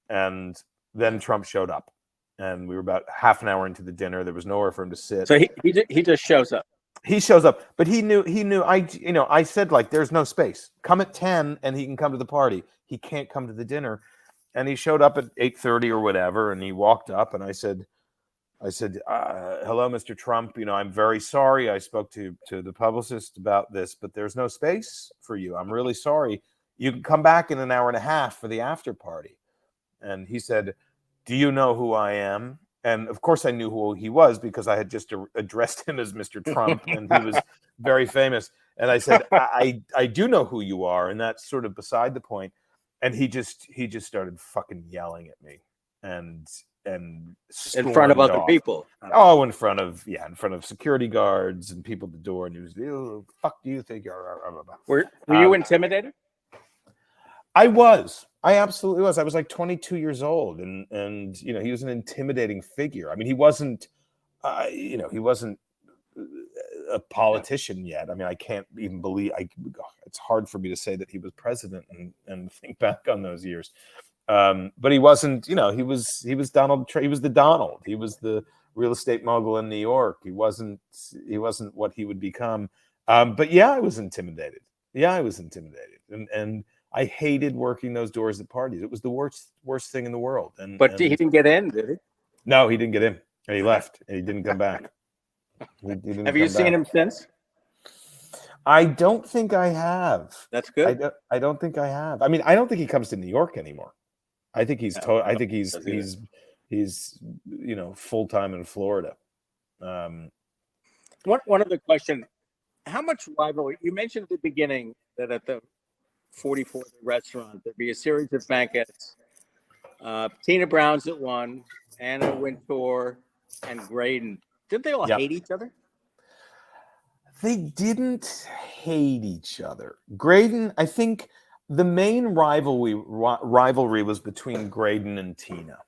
S3: And then Trump showed up, and we were about half an hour into the dinner. There was nowhere for him to sit.
S2: So he just shows up.
S3: He shows up, but he knew I said, like, there's no space. Come at 10 and he can come to the party. He can't come to the dinner. And he showed up at 8:30 or whatever, and he walked up, and I said, hello, Mr. Trump. I'm very sorry. I spoke to the publicist about this, but there's no space for you. I'm really sorry. You can come back in an hour and a half for the after party. And he said, do you know who I am? And of course I knew who he was, because I had just addressed him as Mr. Trump, and he was very famous. And I said, I do know who you are. And that's sort of beside the point. And he just started fucking yelling at me and
S2: in front of other people.
S3: Oh, in front of security guards and people at the door. And he was, "Ew, fuck do you think you're?"
S2: Were you intimidated?
S3: I absolutely was. I was like 22 years old, and he was an intimidating figure. I mean, he wasn't a politician yet. I mean, I can't even believe it's hard for me to say that he was president and think back on those years. But he wasn't, he was Donald. He was the Donald. He was the real estate mogul in New York. He wasn't what he would become. But yeah, I was intimidated. And I hated working those doors at parties. It was the worst thing in the world.
S2: But he didn't get in, did he?
S3: No, he didn't get in. And he left. And he didn't come back.
S2: Have you seen him since?
S3: I don't think I have.
S2: That's good.
S3: I don't think I have. I mean, I don't think he comes to New York anymore. I think he's full time in Florida.
S2: One other question: how much rivalry? You mentioned at the beginning that at the 44th restaurant there'd be a series of banquets. Tina Brown's at one, Anna Wintour, and Graydon. Didn't they all hate each other?
S3: They didn't hate each other. Graydon, I think the main rivalry was between Graydon and Tina.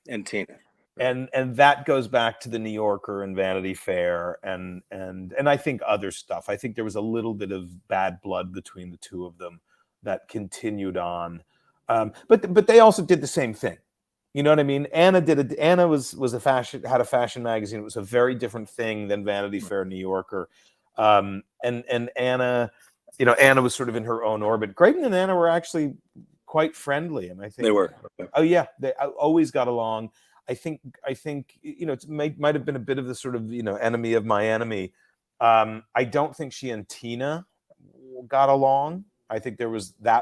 S3: And that goes back to the New Yorker and Vanity Fair and I think other stuff. I think there was a little bit of bad blood between the two of them that continued on. But they also did the same thing. You know what I mean? Anna had a fashion magazine. It was a very different thing than Vanity Fair New Yorker. And Anna, Anna was sort of in her own orbit. Graydon and Anna were actually quite friendly, and I think
S2: they were.
S3: Oh yeah, they always got along. I think it might have been a bit of the sort of enemy of my enemy. I don't think she and Tina got along. I think that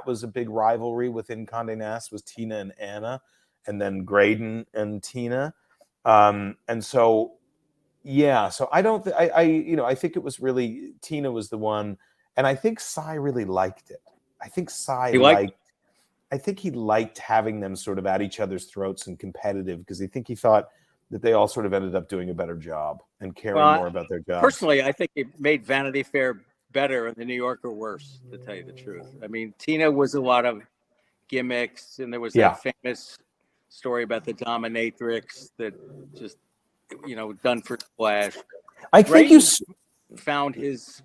S3: was a big rivalry within Condé Nast, was Tina and Anna, and then Graydon and Tina, and so. Yeah, so I don't. I think it was really Tina was the one, and I think Cy really liked it. I think he liked having them sort of at each other's throats and competitive, because he thought that they all sort of ended up doing a better job and caring more about their jobs.
S2: Personally, I think it made Vanity Fair better and the New Yorker worse, to tell you the truth. I mean, Tina was a lot of gimmicks, and there was that famous story about the dominatrix that just. Done for splash.
S3: I think you
S2: found his.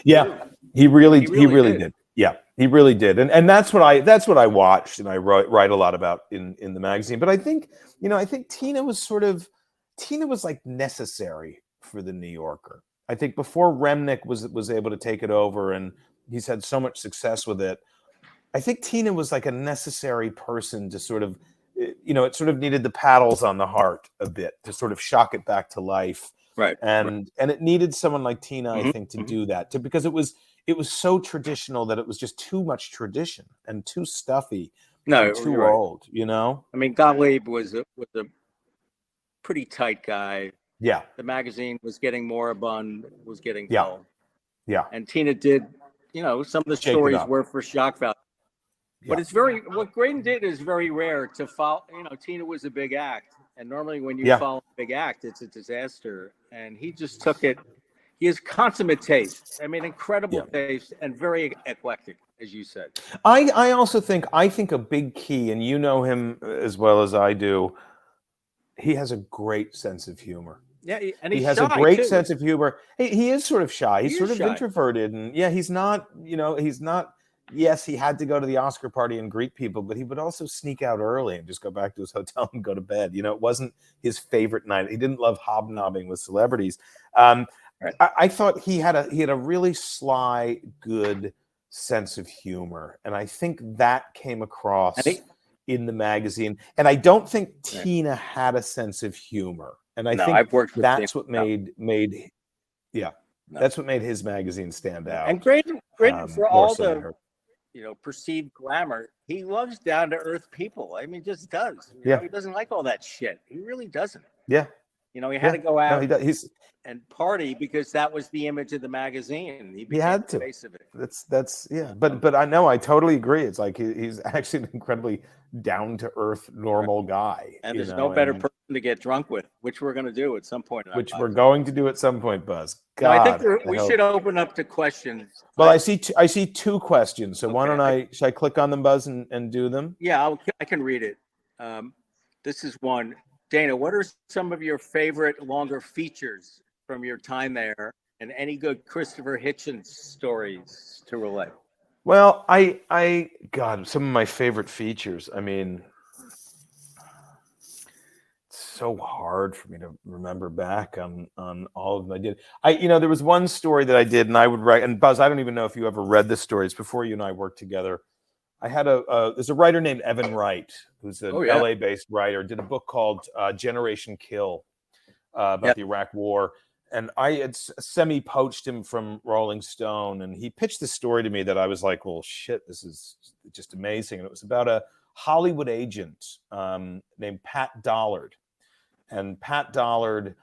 S3: Yeah, he really did. Yeah, he really did, and that's what I watched, and I write a lot about in the magazine. But I think Tina was like necessary for the New Yorker. I think before Remnick was able to take it over, and he's had so much success with it. I think Tina was like a necessary person to sort of. It sort of needed the paddles on the heart a bit to sort of shock it back to life,
S2: right?
S3: And it needed someone like Tina, I think, to do that, because it was so traditional that it was just too much tradition and too stuffy, too old.
S2: I mean, Gottlieb was a pretty tight guy.
S3: Yeah,
S2: the magazine was getting moribund, was getting
S3: dull. Yeah,
S2: and Tina did. Some of the stories were for shock value. But what Graydon did is very rare to follow. Tina was a big act, and normally when you follow a big act, it's a disaster. And he just took it. he has consummate taste. I mean, incredible taste and very eclectic, as you said.
S3: I also think a big key, and you know him as well as I do, he has a great sense of humor.
S2: Yeah, and he
S3: has
S2: shy
S3: a great
S2: too.
S3: sense of humor. He is sort of shy. He's sort of
S2: shy.
S3: introverted, and he's not. He's not. Yes, he had to go to the Oscar party and greet people, but he would also sneak out early and just go back to his hotel and go to bed. It wasn't his favorite night. He didn't love hobnobbing with celebrities. Right. I thought he had a really sly, good sense of humor, and I think that came across in the magazine. And I don't think Tina had a sense of humor. And I think that's what made that's what made his magazine stand out.
S2: And Graydon for all the perceived glamour, he loves down to earth people. I mean, just does. He doesn't like all that shit. He really doesn't.
S3: Yeah.
S2: He had to go out and party because that was the image of the magazine. He
S3: had to.
S2: The face of it.
S3: That's But I know, I totally agree. It's like he's actually an incredibly down to earth, normal guy.
S2: And there's no better person to get drunk with, which we're going to do at some point.
S3: We're going to do at some point, Buzz.
S2: God, I think we should open up to questions.
S3: Well, I see two questions. So why don't should I click on them, Buzz, and do them?
S2: Yeah, I can read it. This is one. Dana, what are some of your favorite longer features from your time there, and any good Christopher Hitchens stories to relate?
S3: Well, God, some of my favorite features. I mean, it's so hard for me to remember back on all of them I did. There was one story that I did, and I would write. And Buzz, I don't even know if you ever read this story. It's before you and I worked together. I had there's a writer named Evan Wright, who's an LA-based writer, did a book called Generation Kill about the Iraq War. And I had semi-poached him from Rolling Stone, and he pitched this story to me that I was like, well, shit, this is just amazing. And it was about a Hollywood agent named Pat Dollard. And Pat Dollard,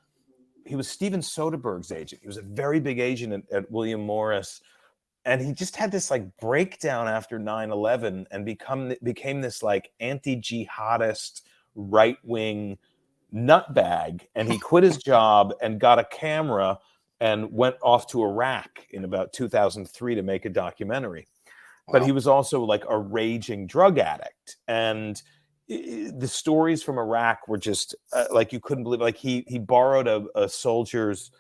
S3: he was Steven Soderbergh's agent. He was a very big agent at William Morris. And he just had this like breakdown after 9/11 and became this like anti-jihadist right-wing nutbag. And he quit his job and got a camera and went off to Iraq in about 2003 to make a documentary. Wow. But he was also like a raging drug addict. And the stories from Iraq were just like you couldn't believe. Like he borrowed a soldier's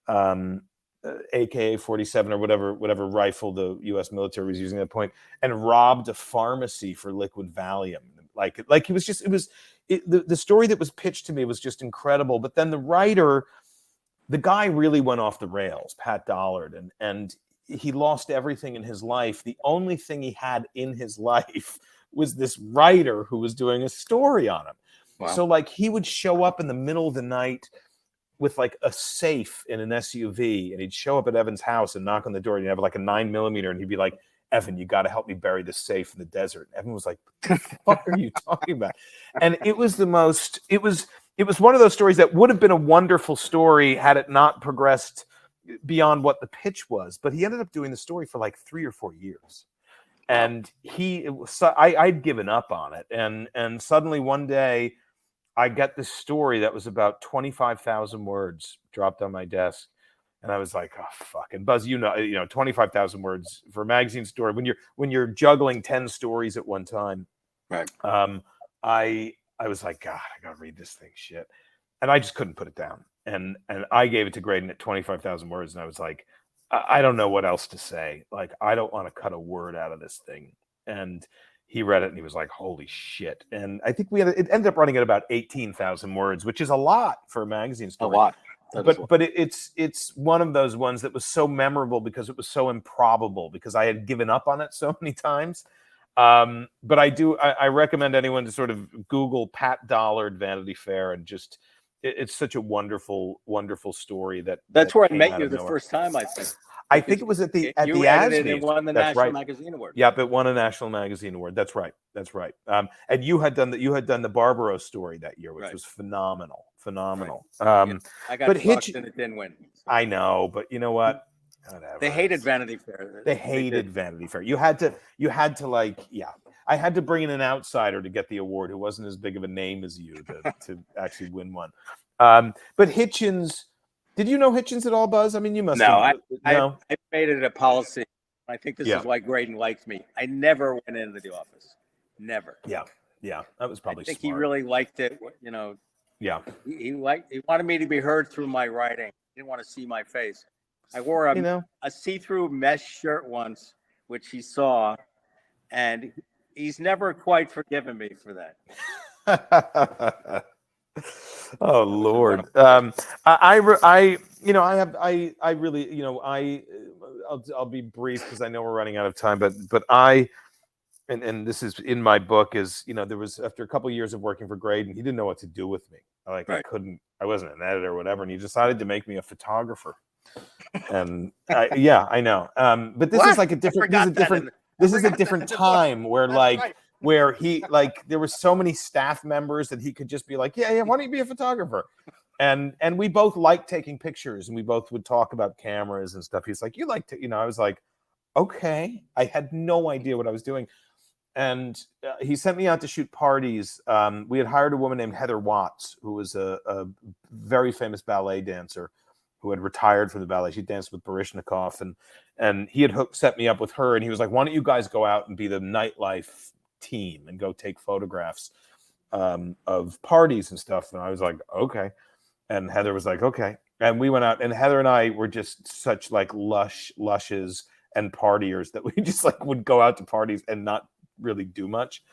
S3: AK-47 or whatever rifle the U.S. military was using at that point, and robbed a pharmacy for liquid Valium. Like he was just the story that was pitched to me was just incredible. But then the guy really went off the rails, Pat Dollard, and he lost everything in his life. The only thing he had in his life was this writer who was doing a story on him. Wow. So like he would show up in the middle of the night with like a safe in an SUV, and he'd show up at Evan's house and knock on the door, and he'd have like a 9mm, and he'd be like, Evan, you got to help me bury this safe in the desert. And Evan was like, what are you talking about? And it was it was one of those stories that would have been a wonderful story had it not progressed beyond what the pitch was. But he ended up doing the story for like 3 or 4 years. And I'd given up on it. And suddenly one day I got this story that was about 25,000 words dropped on my desk. And I was like, oh, fuck. And Buzz, 25,000 words for a magazine story when you're juggling 10 stories at one time.
S2: Right.
S3: I was like, God, I got to read this thing, shit. And I just couldn't put it down. And I gave it to Graydon at 25,000 words. And I was like, I don't know what else to say. Like, I don't want to cut a word out of this thing. And he read it and he was like, holy shit. And I think it ended up running at about 18,000 words, which is a lot for a magazine story.
S2: A lot.
S3: But it's one of those ones that was so memorable because it was so improbable, because I had given up on it so many times. But I recommend anyone to sort of Google Pat Dollard Vanity Fair, and just it's such a wonderful, wonderful story.
S2: That's where I met you the first time, I think.
S3: I think it was at the
S2: you edited and won the National Magazine Award.
S3: Yep, it won a National Magazine Award. That's right. And you had done the Barbaro story that year, which was phenomenal.
S2: Right. I got fucked and it didn't win.
S3: I know, but you know what? Whatever.
S2: They hated Vanity Fair.
S3: They hated Vanity Fair. You had to like, yeah. I had to bring in an outsider to get the award who wasn't as big of a name as you to actually win one. But Hitchens, Did you know Hitchens at all, Buzz? I mean, you must
S2: No,
S3: have. No.
S2: I made it a policy. I think this
S3: Yeah.
S2: is why Graydon liked me. I never went into the office. Never.
S3: Yeah. Yeah. That was probably
S2: I think
S3: smart.
S2: he really liked it. You know,
S3: Yeah.
S2: he wanted me to be heard through my writing. He didn't want to see my face. I wore a see-through mesh shirt once, which he saw, and he's never quite forgiven me for that.
S3: Oh Lord. I'll be brief because I know we're running out of time, but and this is in my book is, there was, after a couple of years of working for Graydon, he didn't know what to do with me. Like, right. I wasn't an editor or whatever. And he decided to make me a photographer. And I know. But this is like a different time where where he, like, there were so many staff members that he could just be like, yeah, why don't you be a photographer? And we both liked taking pictures, and we both would talk about cameras and stuff. He's like, you like to, I was like, okay. I had no idea what I was doing. And he sent me out to shoot parties. We had hired a woman named Heather Watts, who was a very famous ballet dancer who had retired from the ballet. She danced with Baryshnikov, and he had set me up with her. And he was like, why don't you guys go out and be the nightlife team and go take photographs of parties and stuff? And I was like, okay. And Heather was like, okay. And we went out, and Heather and I were just such like lushes and partiers that we just like would go out to parties and not really do much.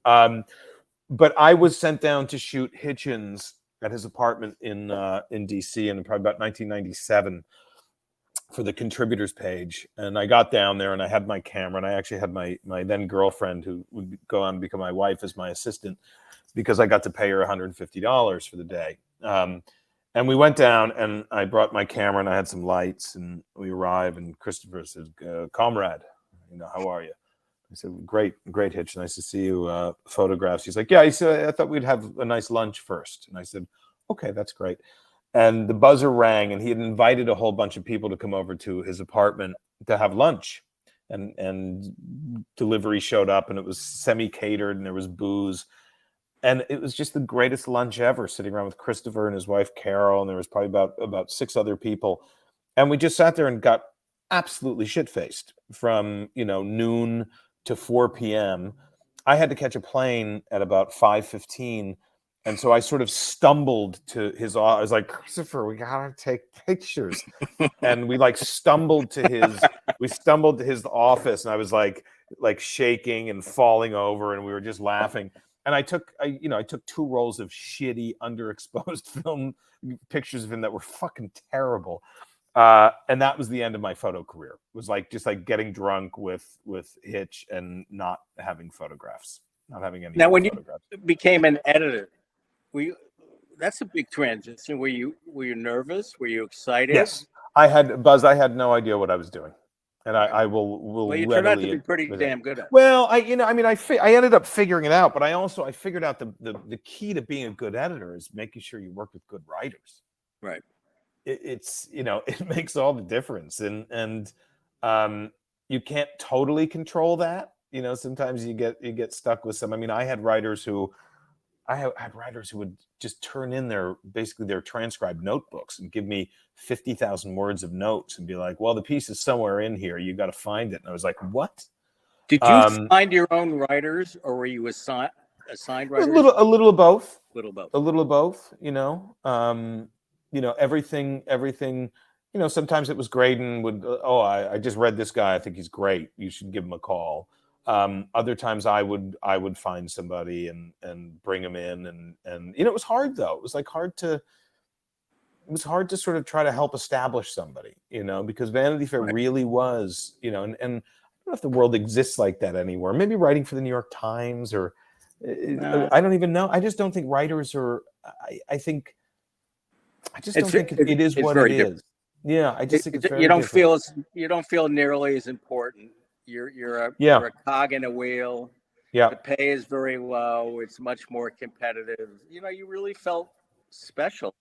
S3: But I was sent down to shoot Hitchens at his apartment in DC in probably about 1997 for the contributors page. And I got down there and I had my camera, and I actually had my then girlfriend, who would go on and become my wife, as my assistant, because I got to pay her $150 for the day. And we went down, and I brought my camera, and I had some lights, and we arrived, and Christopher said, comrade, how are you? I said, great, Hitch. Nice to see you. Photographs. He's like, yeah. He said, I thought we'd have a nice lunch first. And I said, okay, that's great. And the buzzer rang, and he had invited a whole bunch of people to come over to his apartment to have lunch. And delivery showed up, and it was semi-catered, and there was booze. And it was just the greatest lunch ever, sitting around with Christopher and his wife, Carol. And there was probably about 6 other people. And we just sat there and got absolutely shit-faced from, noon to 4 p.m. I had to catch a plane at about 5:15. And so I sort of stumbled to his office. I was like, Christopher, we got to take pictures. And we stumbled to his office. And I was like shaking and falling over. And we were just laughing. And I took 2 rolls of shitty underexposed film pictures of him that were fucking terrible. And that was the end of my photo career. It was just getting drunk with Hitch and not having photographs, not having any.
S2: Now, when
S3: photographs.
S2: You became an editor, that's a big transition. Were you nervous? Were you excited?
S3: Yes, I had, Buzz. I had no idea what I was doing, and I will.
S2: Well, you turned out to be pretty damn good at it.
S3: Well, I ended up figuring it out, but I figured out the key to being a good editor is making sure you work with good writers.
S2: Right.
S3: It's it makes all the difference, and you can't totally control that. Sometimes you get stuck with some. I mean, I had writers who would just turn in their transcribed notebooks and give me 50,000 words of notes and be like, well, the piece is somewhere in here, you got to find it. And I was like, what?
S2: Did you find your own writers, or were you assigned writers?
S3: A little of both.
S2: A little of both.
S3: Everything. Sometimes it was Graydon would. I just read this guy. I think he's great. You should give him a call. Other times I would find somebody and bring them in, and it was hard though. It was hard to sort of try to help establish somebody, because Vanity Fair really was, and I don't know if the world exists like that anymore. Maybe writing for the New York Times or I don't even know. I just don't think writers are. I don't think it is what it is. Yeah, I just think it's very different.
S2: You don't feel nearly as important. You're a cog in a wheel.
S3: Yeah.
S2: The pay is very low. It's much more competitive. You really felt special.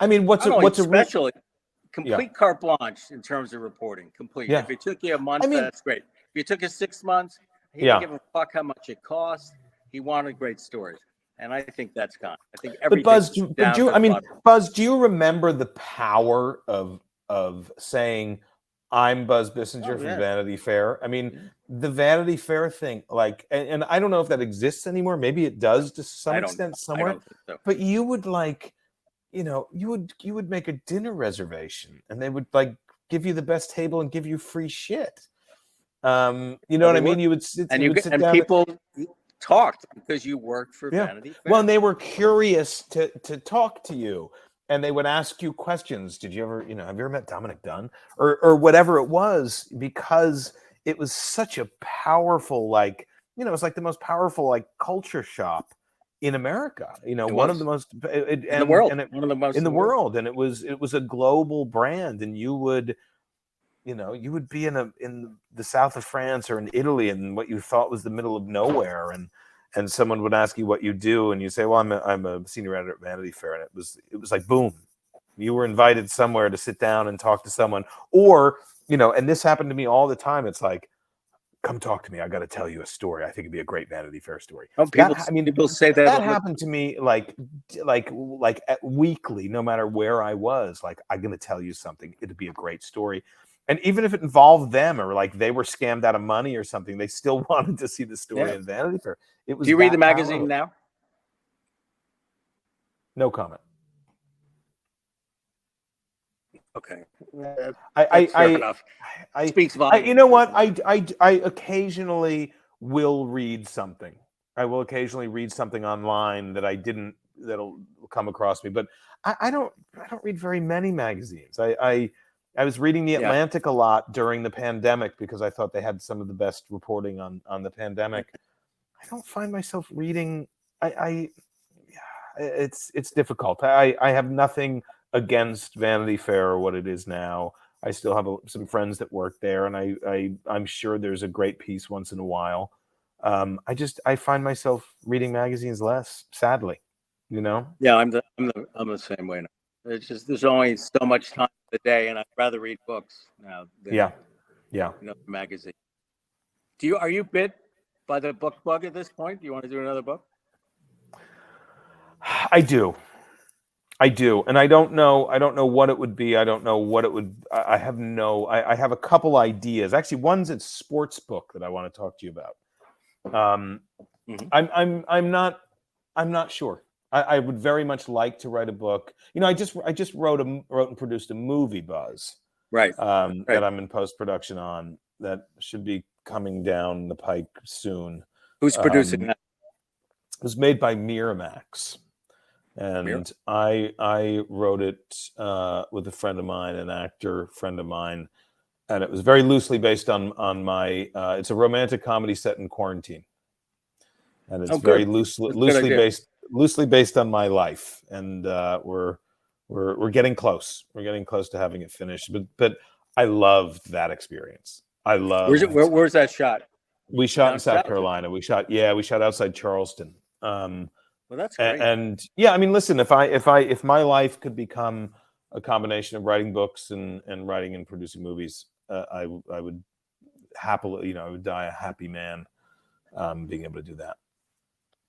S3: I mean,
S2: special? Complete carte blanche in terms of reporting. Complete.
S3: Yeah.
S2: If it took you a month, that's great. If it took you 6 months, he didn't give a fuck how much it cost. He wanted great stories. And I think that's gone. I think
S3: But
S2: everything.
S3: Buzz, do you remember the power of saying, "I'm Buzz Bissinger from Vanity Fair"? I mean, the Vanity Fair thing, like, and I don't know if that exists anymore. Maybe it does to some extent somewhere.
S2: I don't think so.
S3: But you would like, you would make a dinner reservation, and they would like give you the best table and give you free shit. You know what I mean? You would sit
S2: and
S3: sit down
S2: people talked because you worked for Vanity Fair.
S3: Well, and they were curious to talk to you, and they would ask you questions. Did you ever, have you ever met Dominic Dunn or whatever it was? Because it was such a powerful, like, it was like the most powerful, like, culture shop in America. One of the most
S2: in the world,
S3: and one of the most in the world, and it was a global brand, and you would. You would be in the south of France or in Italy, and what you thought was the middle of nowhere, and someone would ask you what you do, and you say, "Well, I'm a senior editor at Vanity Fair," and it was like boom, you were invited somewhere to sit down and talk to someone, or and this happened to me all the time. It's like, come talk to me. I got to tell you a story. I think it'd be a great Vanity Fair story.
S2: Oh, people say that.
S3: That happened to me like weekly, no matter where I was. Like, I'm going to tell you something. It'd be a great story. And even if it involved them or like they were scammed out of money or something, they still wanted to see the story in Vanity Fair. It was.
S2: Do you read the magazine now?
S3: No comment.
S2: Okay.
S3: Fair
S2: enough. Speaks volumes.
S3: You know what? I occasionally will read something. I will occasionally read something online that'll come across me, but I don't read very many magazines. I was reading The Atlantic a lot during the pandemic because I thought they had some of the best reporting on the pandemic. I don't find myself reading. It's difficult. I have nothing against Vanity Fair or what it is now. I still have some friends that work there, and I'm sure there's a great piece once in a while. I find myself reading magazines less, sadly.
S2: Yeah, I'm the same way now. It's just there's only so much time in the day, and I'd rather read books now than magazine. Are you bit by the book bug at this point? Do you want to do another book?
S3: I do, and I don't know what it would be. I don't know what it would. I have a couple ideas. Actually, one's a sports book that I want to talk to you about. I'm not sure. I would very much like to write a book. I just wrote and produced a movie, Buzz.
S2: Right.
S3: That I'm in post-production on. That should be coming down the pike soon.
S2: Who's producing that?
S3: It was made by Miramax, and I wrote it with a friend of mine, an actor friend of mine, and it was very loosely based on my. It's a romantic comedy set in quarantine, and it's very loosely based on my life, and we're getting close. We're getting close to having it finished, but I loved that experience. I love.
S2: Where's that shot?
S3: We shot in South Carolina. We shot outside Charleston.
S2: Well, that's great.
S3: And I mean, listen, if my life could become a combination of writing books and writing and producing movies, I would happily, I would die a happy man, being able to do that.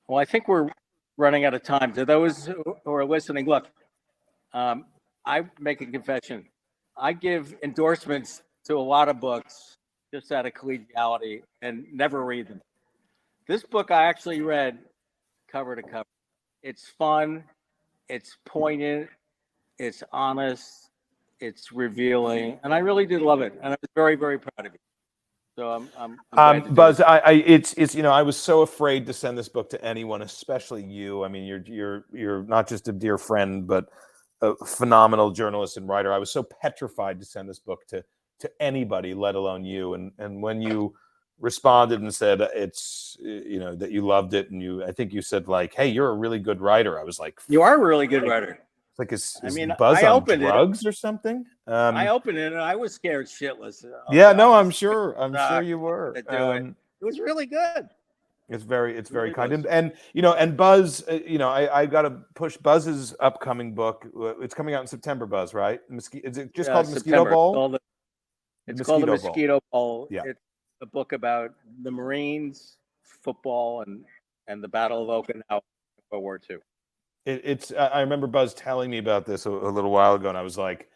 S2: Well, I think we're running out of time. To those who are listening, look, I make a confession. I give endorsements to a lot of books just out of collegiality and never read them. This book I actually read cover to cover. It's fun, it's poignant, it's honest, it's revealing, and I really did love it. And I was very, very proud of you. So I'm
S3: Buzz, it's I was so afraid to send this book to anyone, especially you. I mean, you're not just a dear friend, but a phenomenal journalist and writer. I was so petrified to send this book to anybody, let alone you. And when you responded and said it's that you loved it, and I think you said like, "Hey, you're a really good writer." I was like,
S2: "You are a really good writer."
S3: Like, is Buzz on drugs or something?
S2: I opened it and I was scared shitless.
S3: I'm sure you were.
S2: It was really good.
S3: It's very kind. And Buzz, I got to push Buzz's upcoming book. It's coming out in September, Buzz, right? Is it just called Mosquito Bowl?
S2: It's called the Mosquito Bowl.
S3: Yeah.
S2: It's a book about the Marines, football, and the Battle of Okinawa. World War II.
S3: It's. I remember Buzz telling me about this a little while ago, and I was like,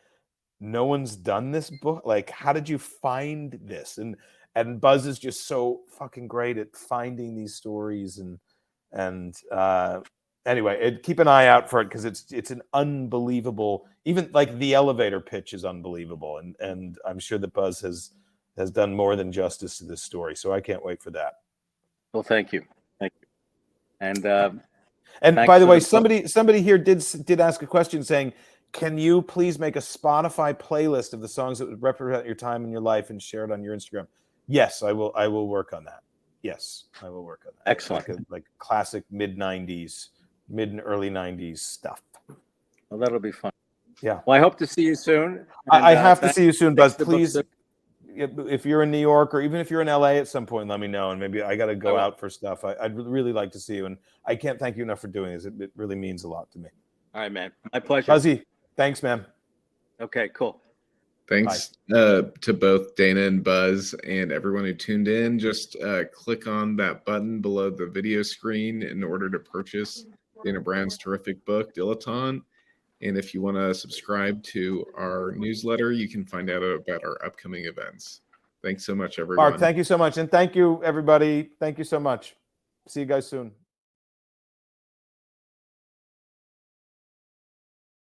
S3: "No one's done this book. Like, how did you find this?" And Buzz is just so fucking great at finding these stories. And anyway, keep an eye out for it because it's an unbelievable. Even like the elevator pitch is unbelievable, and I'm sure that Buzz has done more than justice to this story. So I can't wait for that.
S2: Well, thank you. And
S3: by the way, somebody here did ask a question saying, can you please make a Spotify playlist of the songs that would represent your time in your life and share it on your Instagram? Yes, I will work on that. Yes, I will work on that.
S2: Excellent.
S3: Like classic mid and early 90s stuff.
S2: Well, that'll be fun.
S3: Yeah.
S2: Well, I hope to see you soon.
S3: I have to see you soon, Buzz. Please,
S2: book.
S3: if you're in New York or even if you're in LA at some point, let me know. And maybe I got to go out for stuff. I'd really like to see you. And I can't thank you enough for doing this. It really means a lot to me.
S2: All right, man. My pleasure.
S3: Buzzy, thanks, man.
S2: Okay, cool.
S1: Thanks to both Dana and Buzz and everyone who tuned in. Just click on that button below the video screen in order to purchase Dana Brown's terrific book, Dilettante. And if you want to subscribe to our newsletter, you can find out about our upcoming events. Thanks so much, everyone.
S3: Mark, thank you so much. And thank you, everybody. Thank you so much. See you guys soon.